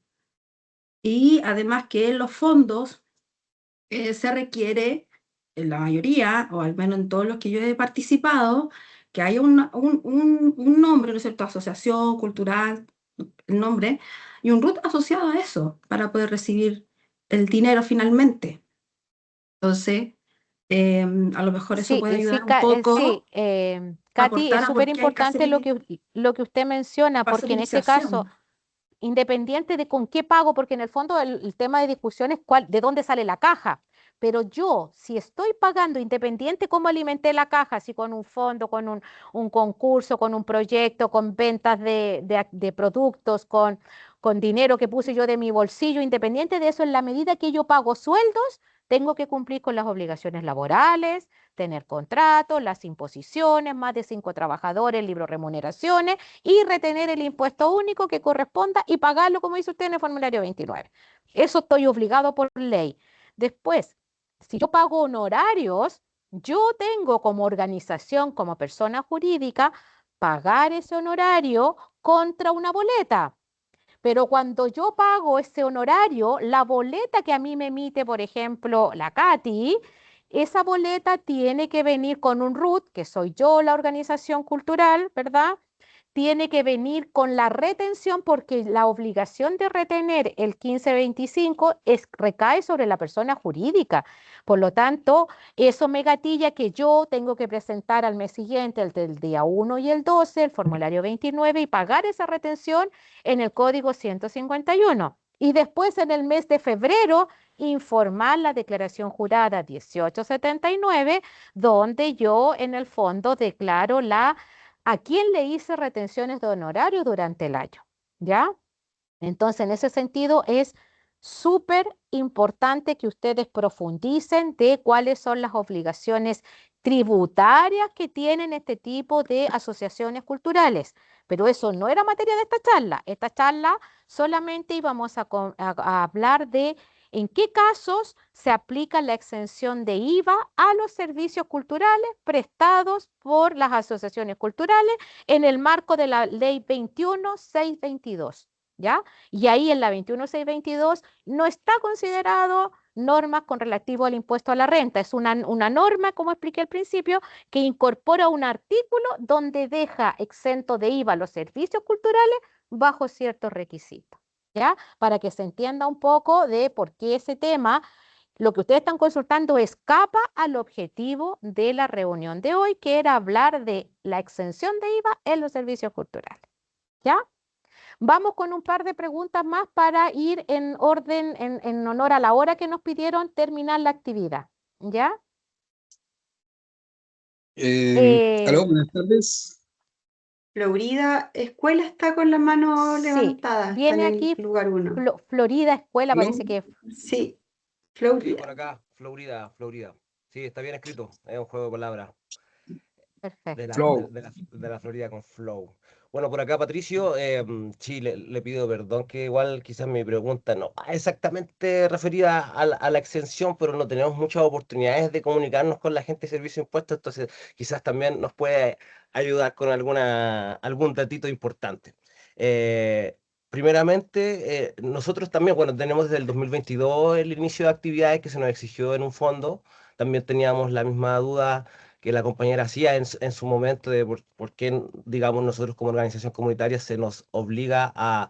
Y además que en los fondos se requiere, en la mayoría, o al menos en todos los que yo he participado, que haya un nombre, ¿no es cierto? Asociación cultural, el nombre, y un RUT asociado a eso para poder recibir el dinero finalmente. Entonces, A lo mejor eso Sí, puede ayudar un sí, poco a Katy, es aportar a súper por qué hay que importante hacer lo que usted menciona, porque en este caso, parcelización. independiente de con qué pago, porque en el fondo el tema de discusión es de dónde sale la caja. Pero yo, si estoy pagando, independiente cómo alimenté la caja, si con un fondo, con un concurso, con un proyecto, con ventas de productos, con dinero que puse yo de mi bolsillo, independiente de eso, en la medida que yo pago sueldos, tengo que cumplir con las obligaciones laborales, tener contratos, las imposiciones, más de 5 trabajadores, libro remuneraciones y retener el impuesto único que corresponda y pagarlo, como dice usted, en el formulario 29. Eso estoy obligado por ley. Después, si yo pago honorarios, yo tengo como organización, como persona jurídica, pagar ese honorario contra una boleta. Pero cuando yo pago ese honorario, la boleta que a mí me emite, por ejemplo, la Katy, esa boleta tiene que venir con un RUT, que soy yo la organización cultural, ¿verdad? Tiene que venir con la retención porque la obligación de retener el 1525 recae sobre la persona jurídica. Por lo tanto, eso me gatilla que yo tengo que presentar al mes siguiente, el del día 1 y el 12, el formulario 29 y pagar esa retención en el código 151. Y después en el mes de febrero informar la declaración jurada 1879, donde yo en el fondo declaro a quién le hice retenciones de honorario durante el año, ¿ya? Entonces, en ese sentido, es súper importante que ustedes profundicen de cuáles son las obligaciones tributarias que tienen este tipo de asociaciones culturales. Pero eso no era materia de esta charla. Esta charla solamente íbamos a hablar de en qué casos se aplica la exención de IVA a los servicios culturales prestados por las asociaciones culturales en el marco de la ley 21622, ¿ya? Y ahí en la 21622 no está considerado normas con relativo al impuesto a la renta. Es una norma, como expliqué al principio, que incorpora un artículo donde deja exento de IVA los servicios culturales bajo ciertos requisitos, ¿ya? Para que se entienda un poco de por qué ese tema, lo que ustedes están consultando, escapa al objetivo de la reunión de hoy, que era hablar de la exención de IVA en los servicios culturales, ¿ya? Vamos con un par de preguntas más para ir en orden, en honor a la hora que nos pidieron terminar la actividad, ¿ya? Aló, buenas tardes. Florida Escuela está con la mano Sí, levantada, está en viene el aquí lugar 1. Florida Escuela, ¿Aló? parece que Sí, Sí, por Florida. acá, Florida, Florida. Sí, está bien escrito, es un juego de palabras de perfecto. la, Flow. de la Florida con Flow. Bueno, por acá, Patricio, sí, le pido perdón que igual quizás mi pregunta no va exactamente referida a la exención, pero no tenemos muchas oportunidades de comunicarnos con la gente de Servicio de Impuestos, entonces quizás también nos puede ayudar con algún datito importante. Eh, Primeramente, nosotros también, bueno, tenemos desde el 2022 el inicio de actividades que se nos exigió en un fondo, también teníamos la misma duda que la compañera hacía en su momento de por qué, digamos, nosotros como organización comunitaria se nos obliga a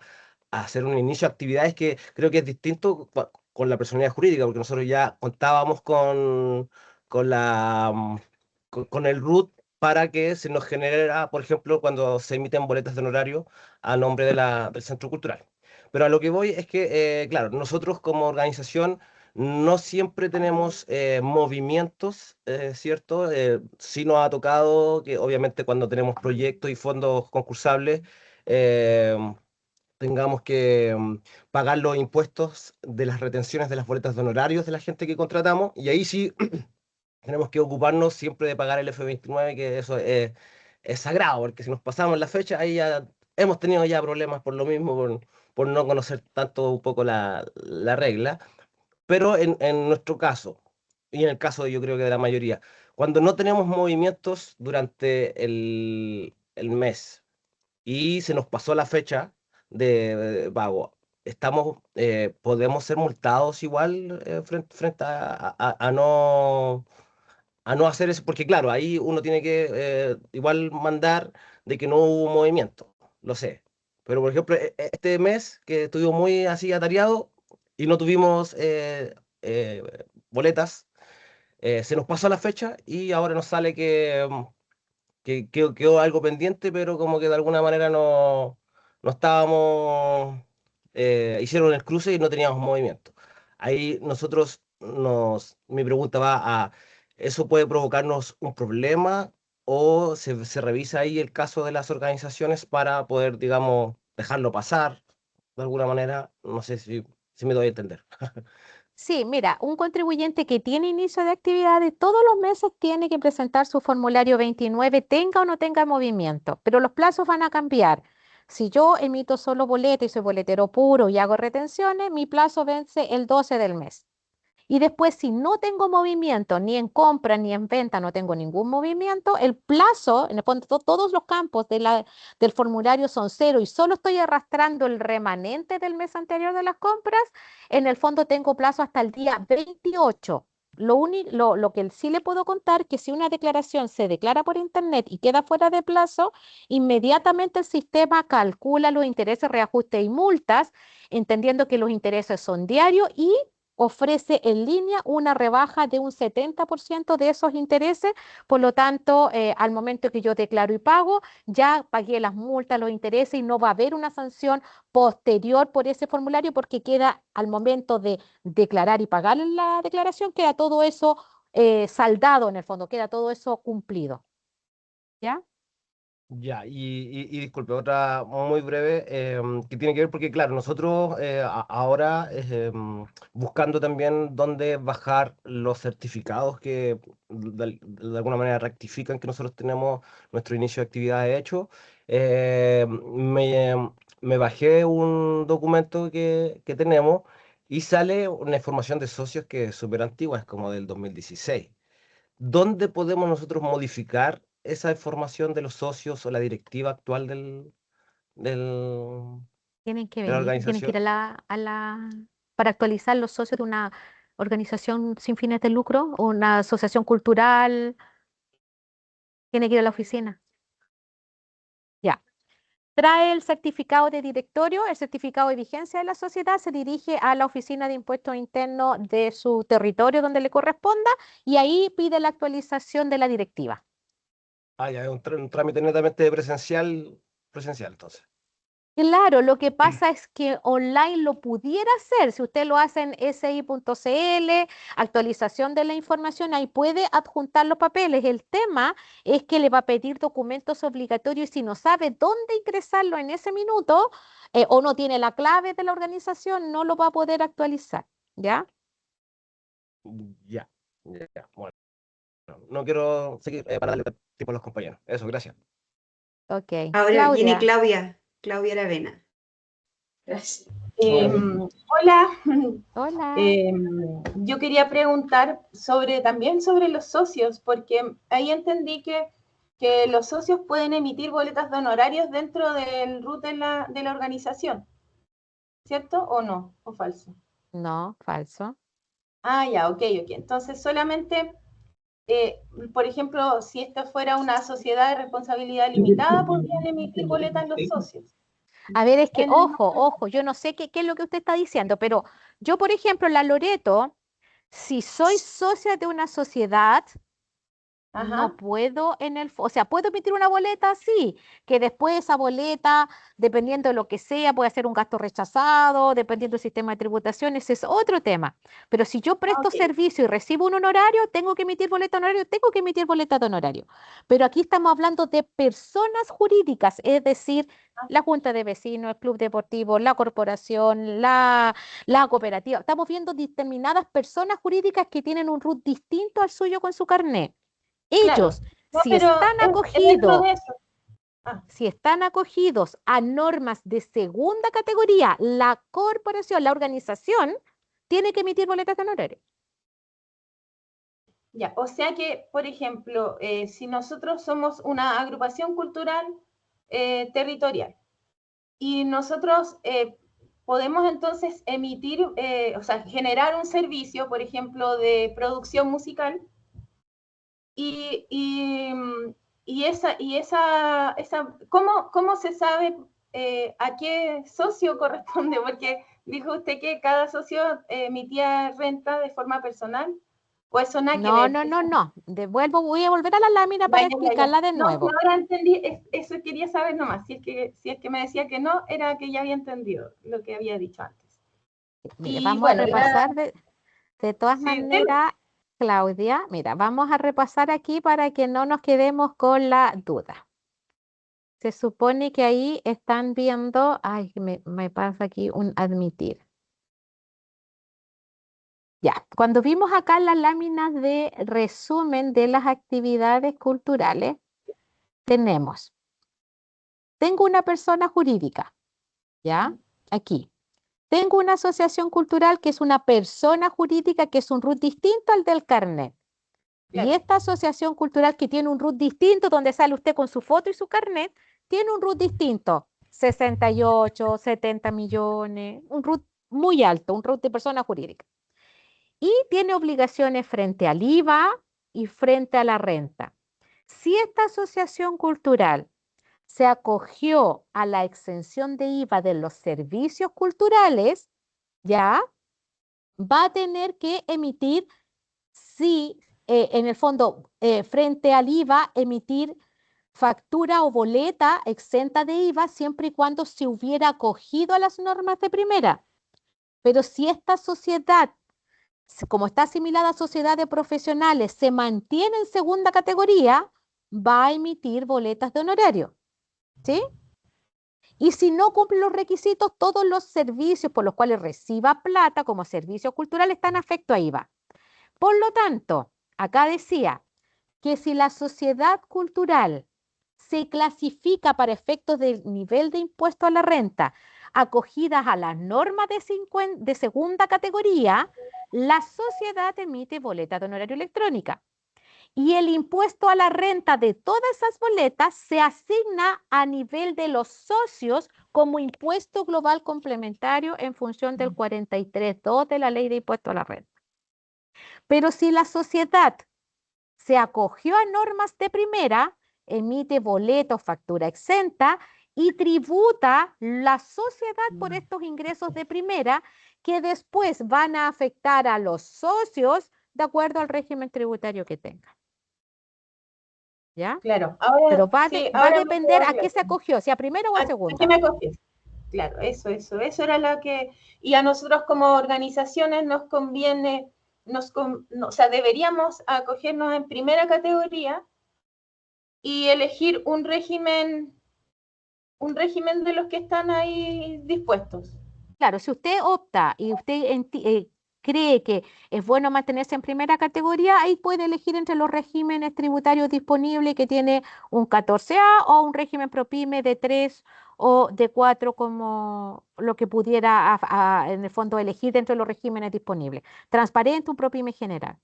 hacer un inicio de actividades que creo que es distinto con la personalidad jurídica, porque nosotros ya contábamos con con el RUT para que se nos generara, por ejemplo, cuando se emiten boletas de honorario a nombre de del Centro Cultural. Pero a lo que voy es que, claro, nosotros como organización no siempre tenemos movimientos, ¿cierto? Sí nos ha tocado que obviamente cuando tenemos proyectos y fondos concursables eh, tengamos que pagar los impuestos de las retenciones de las boletas de honorarios de la gente que contratamos y ahí sí tenemos que ocuparnos siempre de pagar el F29, que eso es sagrado, porque si nos pasamos la fecha, ahí ya hemos tenido ya problemas por lo mismo, por no conocer tanto un poco la regla. Pero en nuestro caso, y en el caso yo creo que de la mayoría, cuando no tenemos movimientos durante el mes y se nos pasó la fecha de pago, podemos ser multados igual frente a no hacer eso, porque claro, ahí uno tiene que igual mandar de que no hubo movimiento, lo sé. Pero por ejemplo, este mes que estuvimos muy así atareado y no tuvimos boletas, se nos pasó la fecha y ahora nos sale que quedó algo pendiente, pero como que de alguna manera no estábamos, hicieron el cruce y no teníamos movimiento. Ahí mi pregunta va a, ¿eso puede provocarnos un problema o se revisa ahí el caso de las organizaciones para poder, digamos, dejarlo pasar de alguna manera? No sé si me doy a entender. Sí, mira, un contribuyente que tiene inicio de actividades todos los meses tiene que presentar su formulario 29, tenga o no tenga movimiento, pero los plazos van a cambiar. Si yo emito solo boleta y soy boletero puro y hago retenciones, mi plazo vence el 12 del mes. Y después, si no tengo movimiento, ni en compra ni en venta, no tengo ningún movimiento, el plazo, en el fondo, todos los campos del formulario son cero y solo estoy arrastrando el remanente del mes anterior de las compras, en el fondo tengo plazo hasta el día 28. Lo que sí le puedo contar que si una declaración se declara por internet y queda fuera de plazo, inmediatamente el sistema calcula los intereses, reajustes y multas, entendiendo que los intereses son diarios y ofrece en línea una rebaja de un 70% de esos intereses. Por lo tanto, al momento que yo declaro y pago, ya pagué las multas, los intereses y no va a haber una sanción posterior por ese formulario porque queda al momento de declarar y pagar la declaración, queda todo eso saldado en el fondo, queda todo eso cumplido. ¿Ya? Ya, y disculpe, otra muy breve, que tiene que ver porque, claro, nosotros ahora buscando también dónde bajar los certificados que de alguna manera rectifican que nosotros tenemos nuestro inicio de actividad hecho, me bajé un documento que tenemos y sale una información de socios que es súper antigua, es como del 2016. ¿Dónde podemos nosotros modificar esa información de los socios o la directiva actual del- Tienen que de la venir, tienen que ir organización? para actualizar los socios de una organización sin fines de lucro o una asociación cultural, tiene que ir a la oficina. Ya. Trae el certificado de directorio, el certificado de vigencia de la sociedad, se dirige a la oficina de impuestos internos de su territorio donde le corresponda y ahí pide la actualización de la directiva. Ah, ya, es un trámite netamente presencial, entonces. Claro, lo que pasa es que online lo pudiera hacer. Si usted lo hace en si.cl, actualización de la información, ahí puede adjuntar los papeles. El tema es que le va a pedir documentos obligatorios y si no sabe dónde ingresarlo en ese minuto o no tiene la clave de la organización, no lo va a poder actualizar. ¿Ya? Ya, ya, bueno. No quiero seguir para darle tiempo a los compañeros. Eso, gracias. Ok. Ahora viene Claudia. Claudia Aravena. Gracias. Hola. Hola. Yo quería preguntar también sobre los socios, porque ahí entendí que los socios pueden emitir boletas de honorarios dentro del RUT de la organización, ¿cierto? ¿O no? ¿O falso? No, falso. Ah, ya, ok. Entonces solamente, por ejemplo, si esta fuera una sociedad de responsabilidad limitada, podrían emitir boletas los socios. A ver, es que, ojo, yo no sé qué es lo que usted está diciendo, pero yo, por ejemplo, la Loreto, si soy socia de una sociedad, no puedo o sea, puedo emitir una boleta, sí, que después esa boleta, dependiendo de lo que sea, puede ser un gasto rechazado, dependiendo del sistema de tributación, ese es otro tema. Pero si yo presto servicio y recibo un honorario, tengo que emitir boleta de honorario, tengo que emitir boleta de honorario. Pero aquí estamos hablando de personas jurídicas, es decir, la junta de vecinos, el club deportivo, la corporación, la cooperativa. Estamos viendo determinadas personas jurídicas que tienen un RUT distinto al suyo con su carnet. Ellos, claro. No, si están acogidos a normas de segunda categoría, la corporación, la organización, tiene que emitir boletas de honorario. Ya, o sea que, por ejemplo, si nosotros somos una agrupación cultural territorial y nosotros podemos entonces emitir, o sea, generar un servicio, por ejemplo, de producción musical ¿cómo se sabe a qué socio corresponde? Porque dijo usted que cada socio emitía renta de forma personal ¿O eso nada que No, ver? no, no, no. Voy a volver a la lámina para explicarla de No, nuevo. no, ahora entendí, eso quería saber nomás. Si es que me decía que no, era que ya había entendido lo que había dicho antes. Mire, Y vamos bueno, a repasar de todas sí, maneras, Claudia, mira, vamos a repasar aquí para que no nos quedemos con la duda. Se supone que ahí están viendo, ay, me pasa aquí un admitir. Ya, cuando vimos acá las láminas de resumen de las actividades culturales, tenemos, tengo una persona jurídica, ¿ya? Aquí. Tengo una asociación cultural que es una persona jurídica que es un RUT distinto al del carnet. claro. Y esta asociación cultural que tiene un RUT distinto, donde sale usted con su foto y su carnet, tiene un RUT distinto, 68, 70 millones, un RUT muy alto, un RUT de persona jurídica. Y tiene obligaciones frente al IVA y frente a la renta. Si esta asociación cultural se acogió a la exención de IVA de los servicios culturales, ya va a tener que emitir, sí, en el fondo, frente al IVA, emitir factura o boleta exenta de IVA siempre y cuando se hubiera acogido a las normas de primera. Pero si esta sociedad, como está asimilada a sociedad de profesionales, se mantiene en segunda categoría, va a emitir boletas de honorario. ¿Sí? Y si no cumple los requisitos, todos los servicios por los cuales reciba plata como servicio cultural están afectos a IVA. Por lo tanto, acá decía que si la sociedad cultural se clasifica para efectos del nivel de impuesto a la renta acogidas a las normas de segunda categoría, la sociedad emite boleta de honorario electrónica. Y el impuesto a la renta de todas esas boletas se asigna a nivel de los socios como impuesto global complementario en función del 43.2 de la ley de impuesto a la renta. Pero si la sociedad se acogió a normas de primera, emite boleta o factura exenta y tributa la sociedad por estos ingresos de primera que después van a afectar a los socios de acuerdo al régimen tributario que tengan. ¿Ya? Claro, ahora, pero va sí, a ahora depender a qué se acogió, si a primera o a segunda. ¿A qué me acogió? Claro, eso era lo que, y a nosotros como organizaciones nos conviene, o sea, deberíamos acogernos en primera categoría y elegir un régimen de los que están ahí dispuestos. Claro, si usted opta y usted cree que es bueno mantenerse en primera categoría, ahí puede elegir entre los regímenes tributarios disponibles que tiene un 14A o un régimen ProPyme de 3 o de 4 como lo que pudiera en el fondo elegir dentro de los regímenes disponibles. Transparente, un ProPyme general.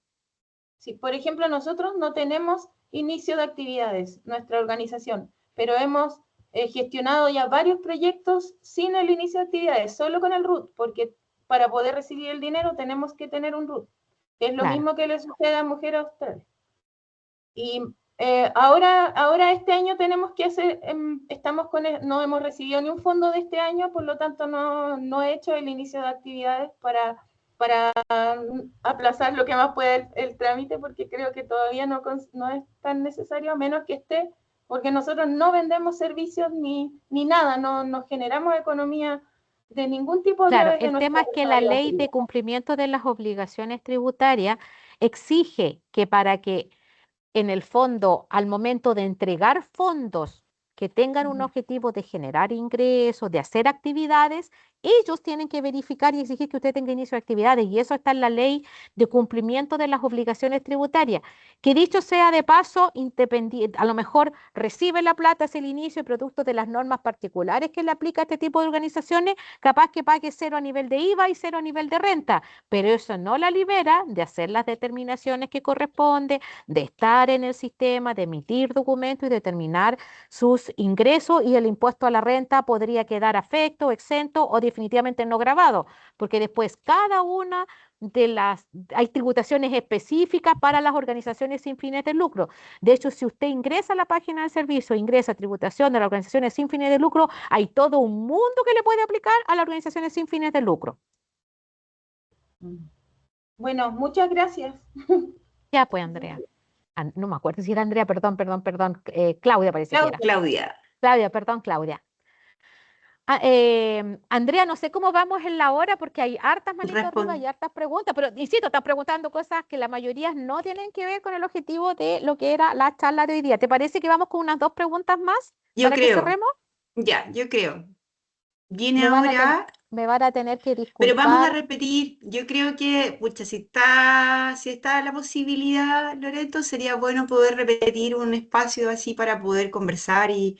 Sí, por ejemplo, nosotros no tenemos inicio de actividades, nuestra organización, pero hemos gestionado ya varios proyectos sin el inicio de actividades, solo con el RUT, porque para poder recibir el dinero tenemos que tener un RUT, que es lo mismo que le sucede a mujeres a ustedes. Y ahora este año tenemos que hacer, no hemos recibido ni un fondo de este año, por lo tanto no he hecho el inicio de actividades para aplazar lo que más puede el trámite, porque creo que todavía no es tan necesario, a menos que esté, porque nosotros no vendemos servicios ni nada, no generamos economía de ningún tipo. Claro, el tema es que la ley de cumplimiento de las obligaciones tributarias exige que para que en el fondo, al momento de entregar fondos que tengan un objetivo de generar ingresos, de hacer actividades, ellos tienen que verificar y exigir que usted tenga inicio de actividades, y eso está en la ley de cumplimiento de las obligaciones tributarias, que dicho sea de paso, a lo mejor recibe la plata, es el inicio y producto de las normas particulares que le aplica a este tipo de organizaciones, capaz que pague 0 a nivel de IVA y 0 a nivel de renta, pero eso no la libera de hacer las determinaciones que corresponde, de estar en el sistema, de emitir documentos y determinar sus ingresos, y el impuesto a la renta podría quedar afecto, exento o definitivamente no grabado, porque después cada una de hay tributaciones específicas para las organizaciones sin fines de lucro. De hecho, si usted ingresa a la página del servicio, ingresa a tributación de las organizaciones sin fines de lucro, hay todo un mundo que le puede aplicar a las organizaciones sin fines de lucro. Bueno, muchas gracias. Ya pues, Andrea. No me acuerdo si era Andrea, perdón. Claudia parece que era. Claudia. Claudia, perdón, Claudia. Andrea, no sé cómo vamos en la hora porque hay hartas manitos arriba y hartas preguntas, pero insisto, están preguntando cosas que la mayoría no tienen que ver con el objetivo de lo que era la charla de hoy día. ¿Te parece que vamos con unas 2 preguntas más Yo para que creo. cerremos? Ya, yo creo. Viene Me ahora, van a tener que pero vamos a disculpar. repetir. Yo creo que, pucha, si está la posibilidad, Loreto, sería bueno poder repetir un espacio así para poder conversar y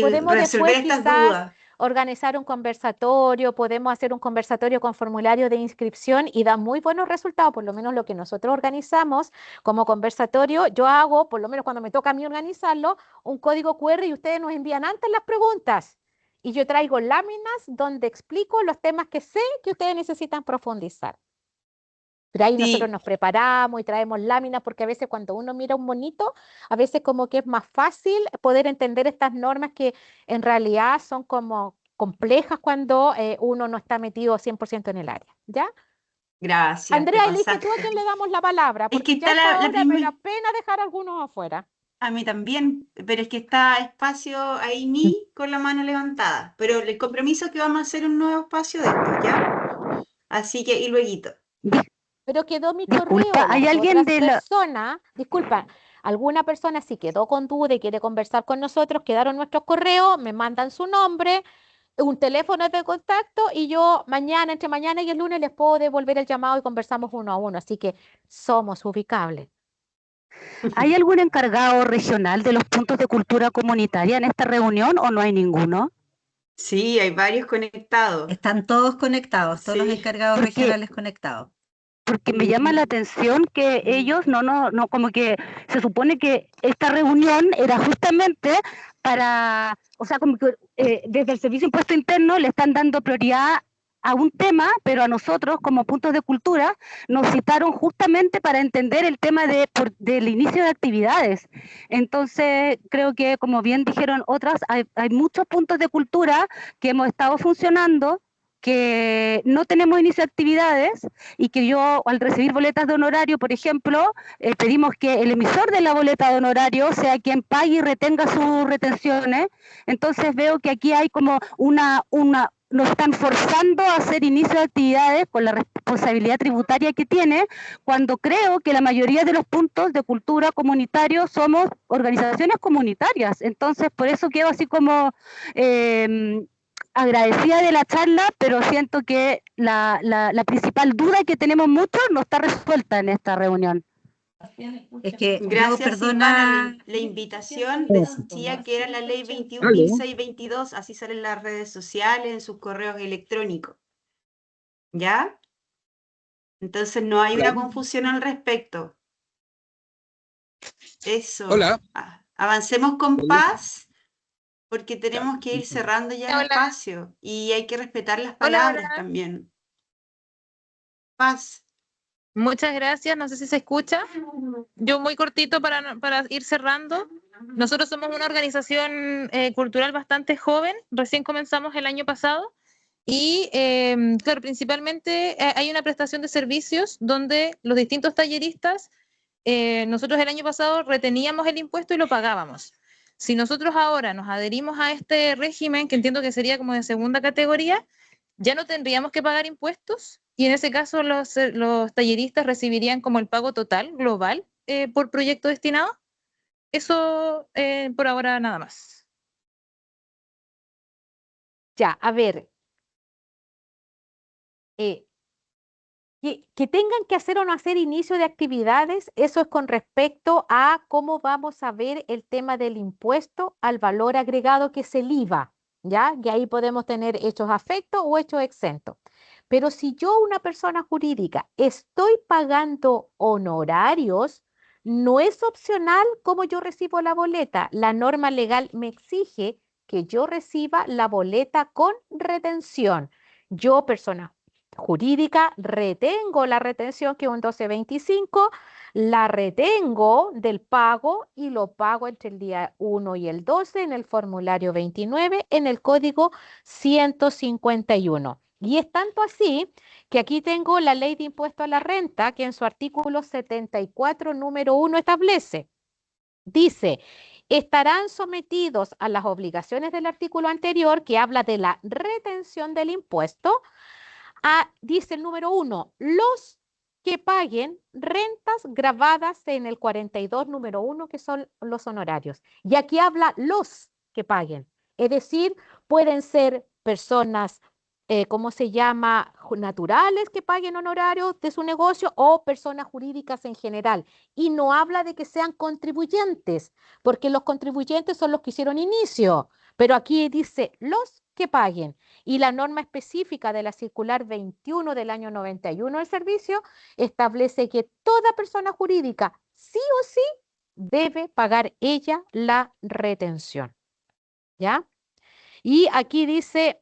Podemos resolver después estas quizás dudas. organizar un conversatorio, podemos hacer un conversatorio con formulario de inscripción y da muy buenos resultados, por lo menos lo que nosotros organizamos como conversatorio. Yo hago, por lo menos cuando me toca a mí organizarlo, un código QR y ustedes nos envían antes las preguntas. Y yo traigo láminas donde explico los temas que sé que ustedes necesitan profundizar. Pero ahí nosotros nos preparamos y traemos láminas porque a veces cuando uno mira un monito, a veces como que es más fácil poder entender estas normas que en realidad son como complejas cuando uno no está metido 100% en el área, ¿ya? Gracias, Andrea, te elige tú a pasaste. quién le damos la palabra, Es que porque ya está esta la hora me da primera. pena dejar a algunos afuera. A mí también, pero es que está espacio ahí ni con la mano levantada. Pero el compromiso es que vamos a hacer un nuevo espacio de esto, ¿ya? Así que, y lueguito. Pero quedó mi Disculpa, correo, ¿hay las alguien otras de la... personas, disculpa, alguna persona si quedó con duda y quiere conversar con nosotros, quedaron nuestros correos, me mandan su nombre, un teléfono de contacto y yo mañana, entre mañana y el lunes les puedo devolver el llamado y conversamos uno a uno, así que somos ubicables. ¿Hay algún encargado regional de los puntos de cultura comunitaria en esta reunión o no hay ninguno? Sí, hay varios conectados. Están todos conectados, todos los Sí. encargados regionales conectados. Porque me llama la atención que ellos no, como que se supone que esta reunión era justamente para, o sea, como que desde el Servicio de Impuesto Interno le están dando prioridad a un tema, pero a nosotros como puntos de cultura nos citaron justamente para entender el tema del inicio de actividades. Entonces creo que, como bien dijeron otras, hay muchos puntos de cultura que hemos estado funcionando, que no tenemos inicio de actividades y que yo al recibir boletas de honorario, por ejemplo, pedimos que el emisor de la boleta de honorario sea quien pague y retenga sus retenciones. Entonces veo que aquí hay como nos están forzando a hacer inicio de actividades con la responsabilidad tributaria que tiene, cuando creo que la mayoría de los puntos de cultura comunitarios somos organizaciones comunitarias. Entonces, por eso quedo así como agradecida de la charla, pero siento que la principal duda que tenemos muchos no está resuelta en esta reunión. Es que Gracias, yo, perdona, Silvana, la invitación decía que era la ley 21.1622, así salen las redes sociales, en sus correos electrónicos. ¿Ya? Entonces no hay una confusión al respecto. Eso. Hola. Avancemos con paz, porque tenemos que ir cerrando ya el espacio y hay que respetar las palabras también. Paz. Muchas gracias, no sé si se escucha. Yo muy cortito para ir cerrando. Nosotros somos una organización cultural bastante joven, recién comenzamos el año pasado y claro, principalmente hay una prestación de servicios donde los distintos talleristas, nosotros el año pasado reteníamos el impuesto y lo pagábamos. Si nosotros ahora nos adherimos a este régimen, que entiendo que sería como de segunda categoría, ya no tendríamos que pagar impuestos y en ese caso los talleristas recibirían como el pago total, global, por proyecto destinado. Eso por ahora nada más. Ya, a ver. Que tengan que hacer o no hacer inicio de actividades, eso es con respecto a cómo vamos a ver el tema del impuesto al valor agregado, que es el IVA, ¿ya? Que ahí podemos tener hechos afectos o hechos exentos. Pero si yo, una persona jurídica, estoy pagando honorarios, no es opcional cómo yo recibo la boleta. La norma legal me exige que yo reciba la boleta con retención. Yo, persona jurídica, retengo la retención, que es un 1225, la retengo del pago y lo pago entre el día 1 y el 12 en el formulario 29 en el código 151. Y es tanto así que aquí tengo la ley de impuesto a la renta que en su artículo 74, número 1 establece, dice, estarán sometidos a las obligaciones del artículo anterior que habla de la retención del impuesto, dice el número 1, los que paguen rentas grabadas en el 42, número 1, que son los honorarios. Y aquí habla los que paguen, es decir, pueden ser personas, ¿cómo se llama?, naturales que paguen honorarios de su negocio o personas jurídicas en general. Y no habla de que sean contribuyentes, porque los contribuyentes son los que hicieron inicio, pero aquí dice los que paguen. Y la norma específica de la circular 21 del año 91 del servicio establece que toda persona jurídica sí o sí debe pagar ella la retención. ¿Ya? Y aquí dice,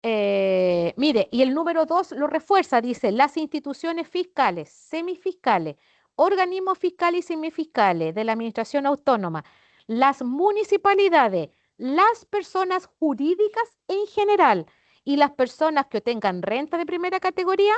mire, y el número 2 lo refuerza, dice, las instituciones fiscales, semifiscales, organismos fiscales y semifiscales de la administración autónoma, las municipalidades, las personas jurídicas en general y las personas que tengan renta de primera categoría,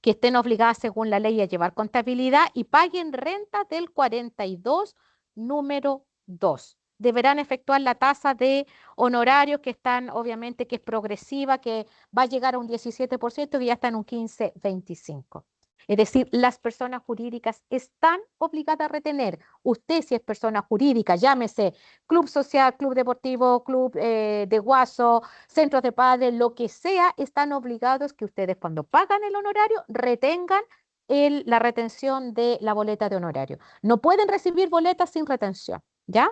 que estén obligadas según la ley a llevar contabilidad y paguen renta del 42, número 2. Deberán efectuar la tasa de honorarios que están, obviamente, que es progresiva, que va a llegar a un 17% y ya está en un 15-25%. Es decir, las personas jurídicas están obligadas a retener. Usted, si es persona jurídica, llámese club social, club deportivo, club de guaso, centros de padres, lo que sea, están obligados que ustedes cuando pagan el honorario retengan la retención de la boleta de honorario. No pueden recibir boletas sin retención, ¿ya?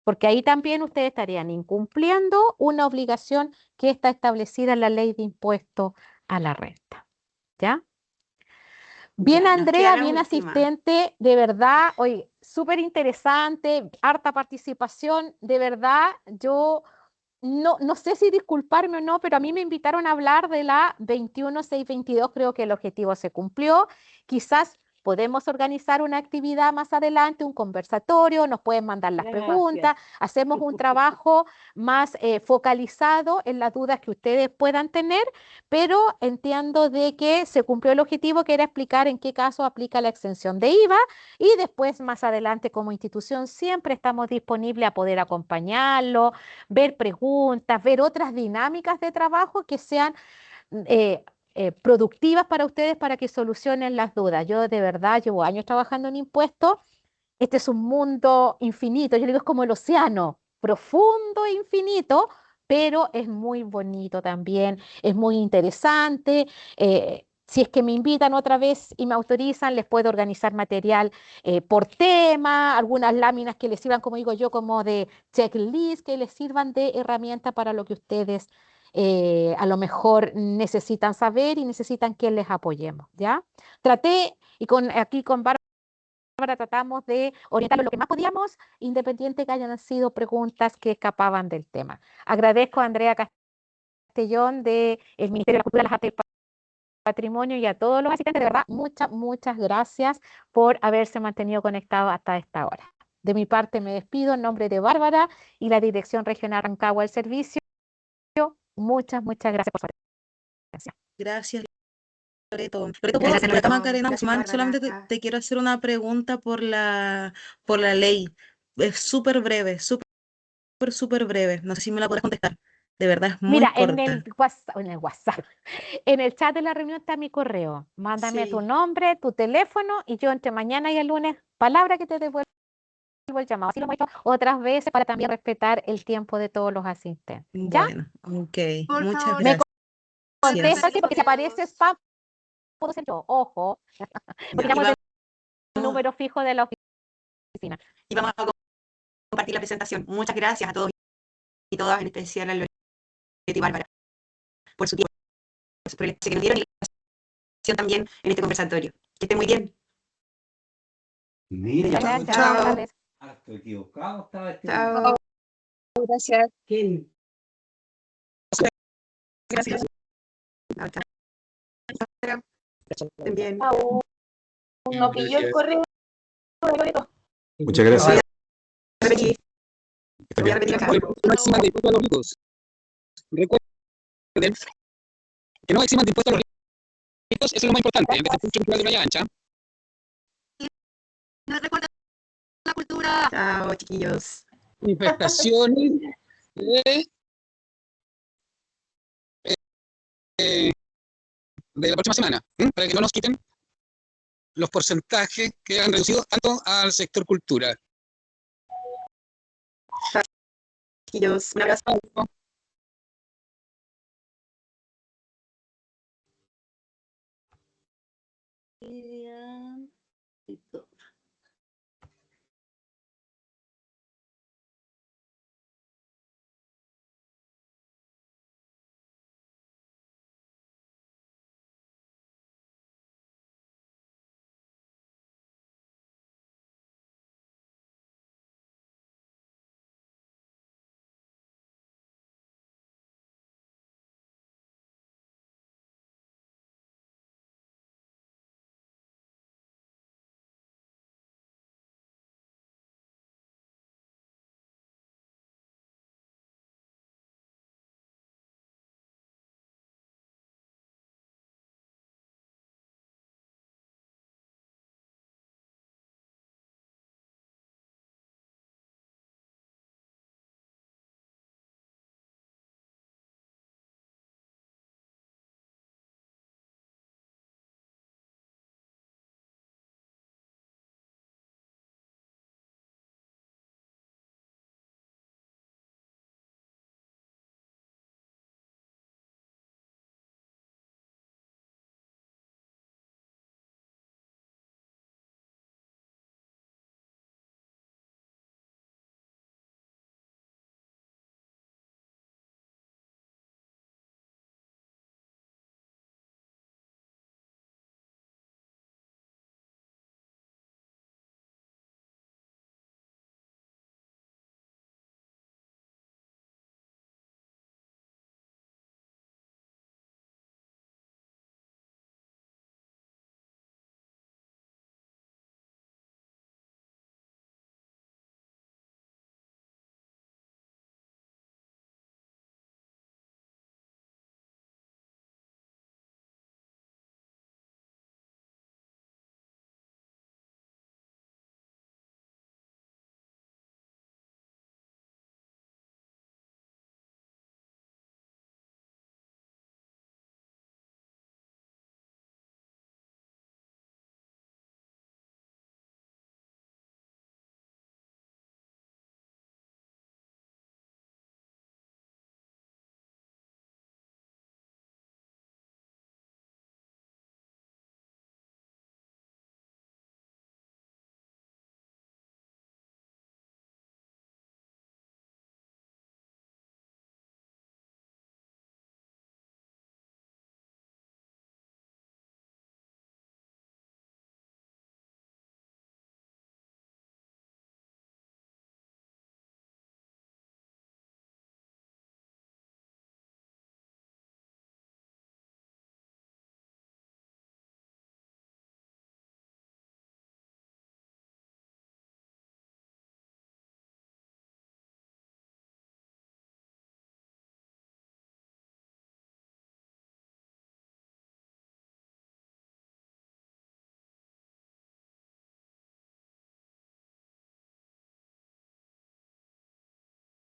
Porque ahí también ustedes estarían incumpliendo una obligación que está establecida en la ley de impuesto a la renta, ¿ya? Bien, Ya, nos Andrea, queda la bien última. asistente, de verdad, oye, súper interesante, harta participación, de verdad, yo no sé si disculparme o no, pero a mí me invitaron a hablar de la 21622, creo que el objetivo se cumplió, quizás podemos organizar una actividad más adelante, un conversatorio, nos pueden mandar las preguntas, hacemos un trabajo más focalizado en las dudas que ustedes puedan tener, pero entiendo de que se cumplió el objetivo, que era explicar en qué caso aplica la exención de IVA, y después más adelante como institución siempre estamos disponibles a poder acompañarlo, ver preguntas, ver otras dinámicas de trabajo que sean productivas para ustedes para que solucionen las dudas. Yo de verdad llevo años trabajando en impuestos. Este es un mundo infinito, yo digo es como el océano, profundo e infinito, pero es muy bonito también, es muy interesante. Si es que me invitan otra vez y me autorizan, les puedo organizar material por tema, algunas láminas que les sirvan, como digo yo, como de checklist, que les sirvan de herramienta para lo que ustedes a lo mejor necesitan saber y necesitan que les apoyemos, ¿ya? Traté, y aquí con Bárbara tratamos de orientar lo que más podíamos, independiente que hayan sido preguntas que escapaban del tema. Agradezco a Andrea Castellón del Ministerio de la Cultura, las Artes y el Patrimonio y a todos los asistentes, de verdad, muchas gracias por haberse mantenido conectados hasta esta hora. De mi parte me despido en nombre de Bárbara y la Dirección Regional Rancagua del Servicio. Muchas gracias por su atención. Gracias, Loreto. Loreto, Gracias, por acá Loreto. Macarena Gracias, Guzmán, Bárbara. solamente te quiero hacer una pregunta por la ley. Es súper breve, súper breve. No sé si me la podrás contestar. De verdad, es muy Mira, corta. en el chat de la reunión está mi correo. Mándame tu Sí. nombre, tu teléfono y yo entre mañana y el lunes, palabra que te devuelvo el llamado. Así lo hemos hecho otras veces para también respetar el tiempo de todos los asistentes. ¿Ya? Bueno, ok. Por Muchas favor, Me gracias. contesta porque si aparece spam, puedo ser yo. Ojo, porque ya, llamo el número fijo de la oficina. y vamos a compartir la presentación. Muchas gracias a todos y todas, en especial a Loreto y Bárbara, por su tiempo, por el espacio que nos dieron y la participación también en este conversatorio. Que esté muy bien. Mira, Gracias. Chao. buenas tardes. estoy equivocado, estaba este. Chao. Gracias. ¿Quién? Gracias. Chao. Estén bien. No pilló el correo de Loreto. Muchas gracias. Repetir. Voy a repetir acá. Máxima de todos los ricos. Recuerden, Que no eximan de impuestos a los ricos, eso es lo más importante, desde el punto de vista de Playa Ancha. No recuerda la cultura. Chao, chiquillos. Manifestaciones de la próxima semana, para que no nos quiten los porcentajes que han reducido tanto al sector cultura. Chiquillos, un abrazo. Listo.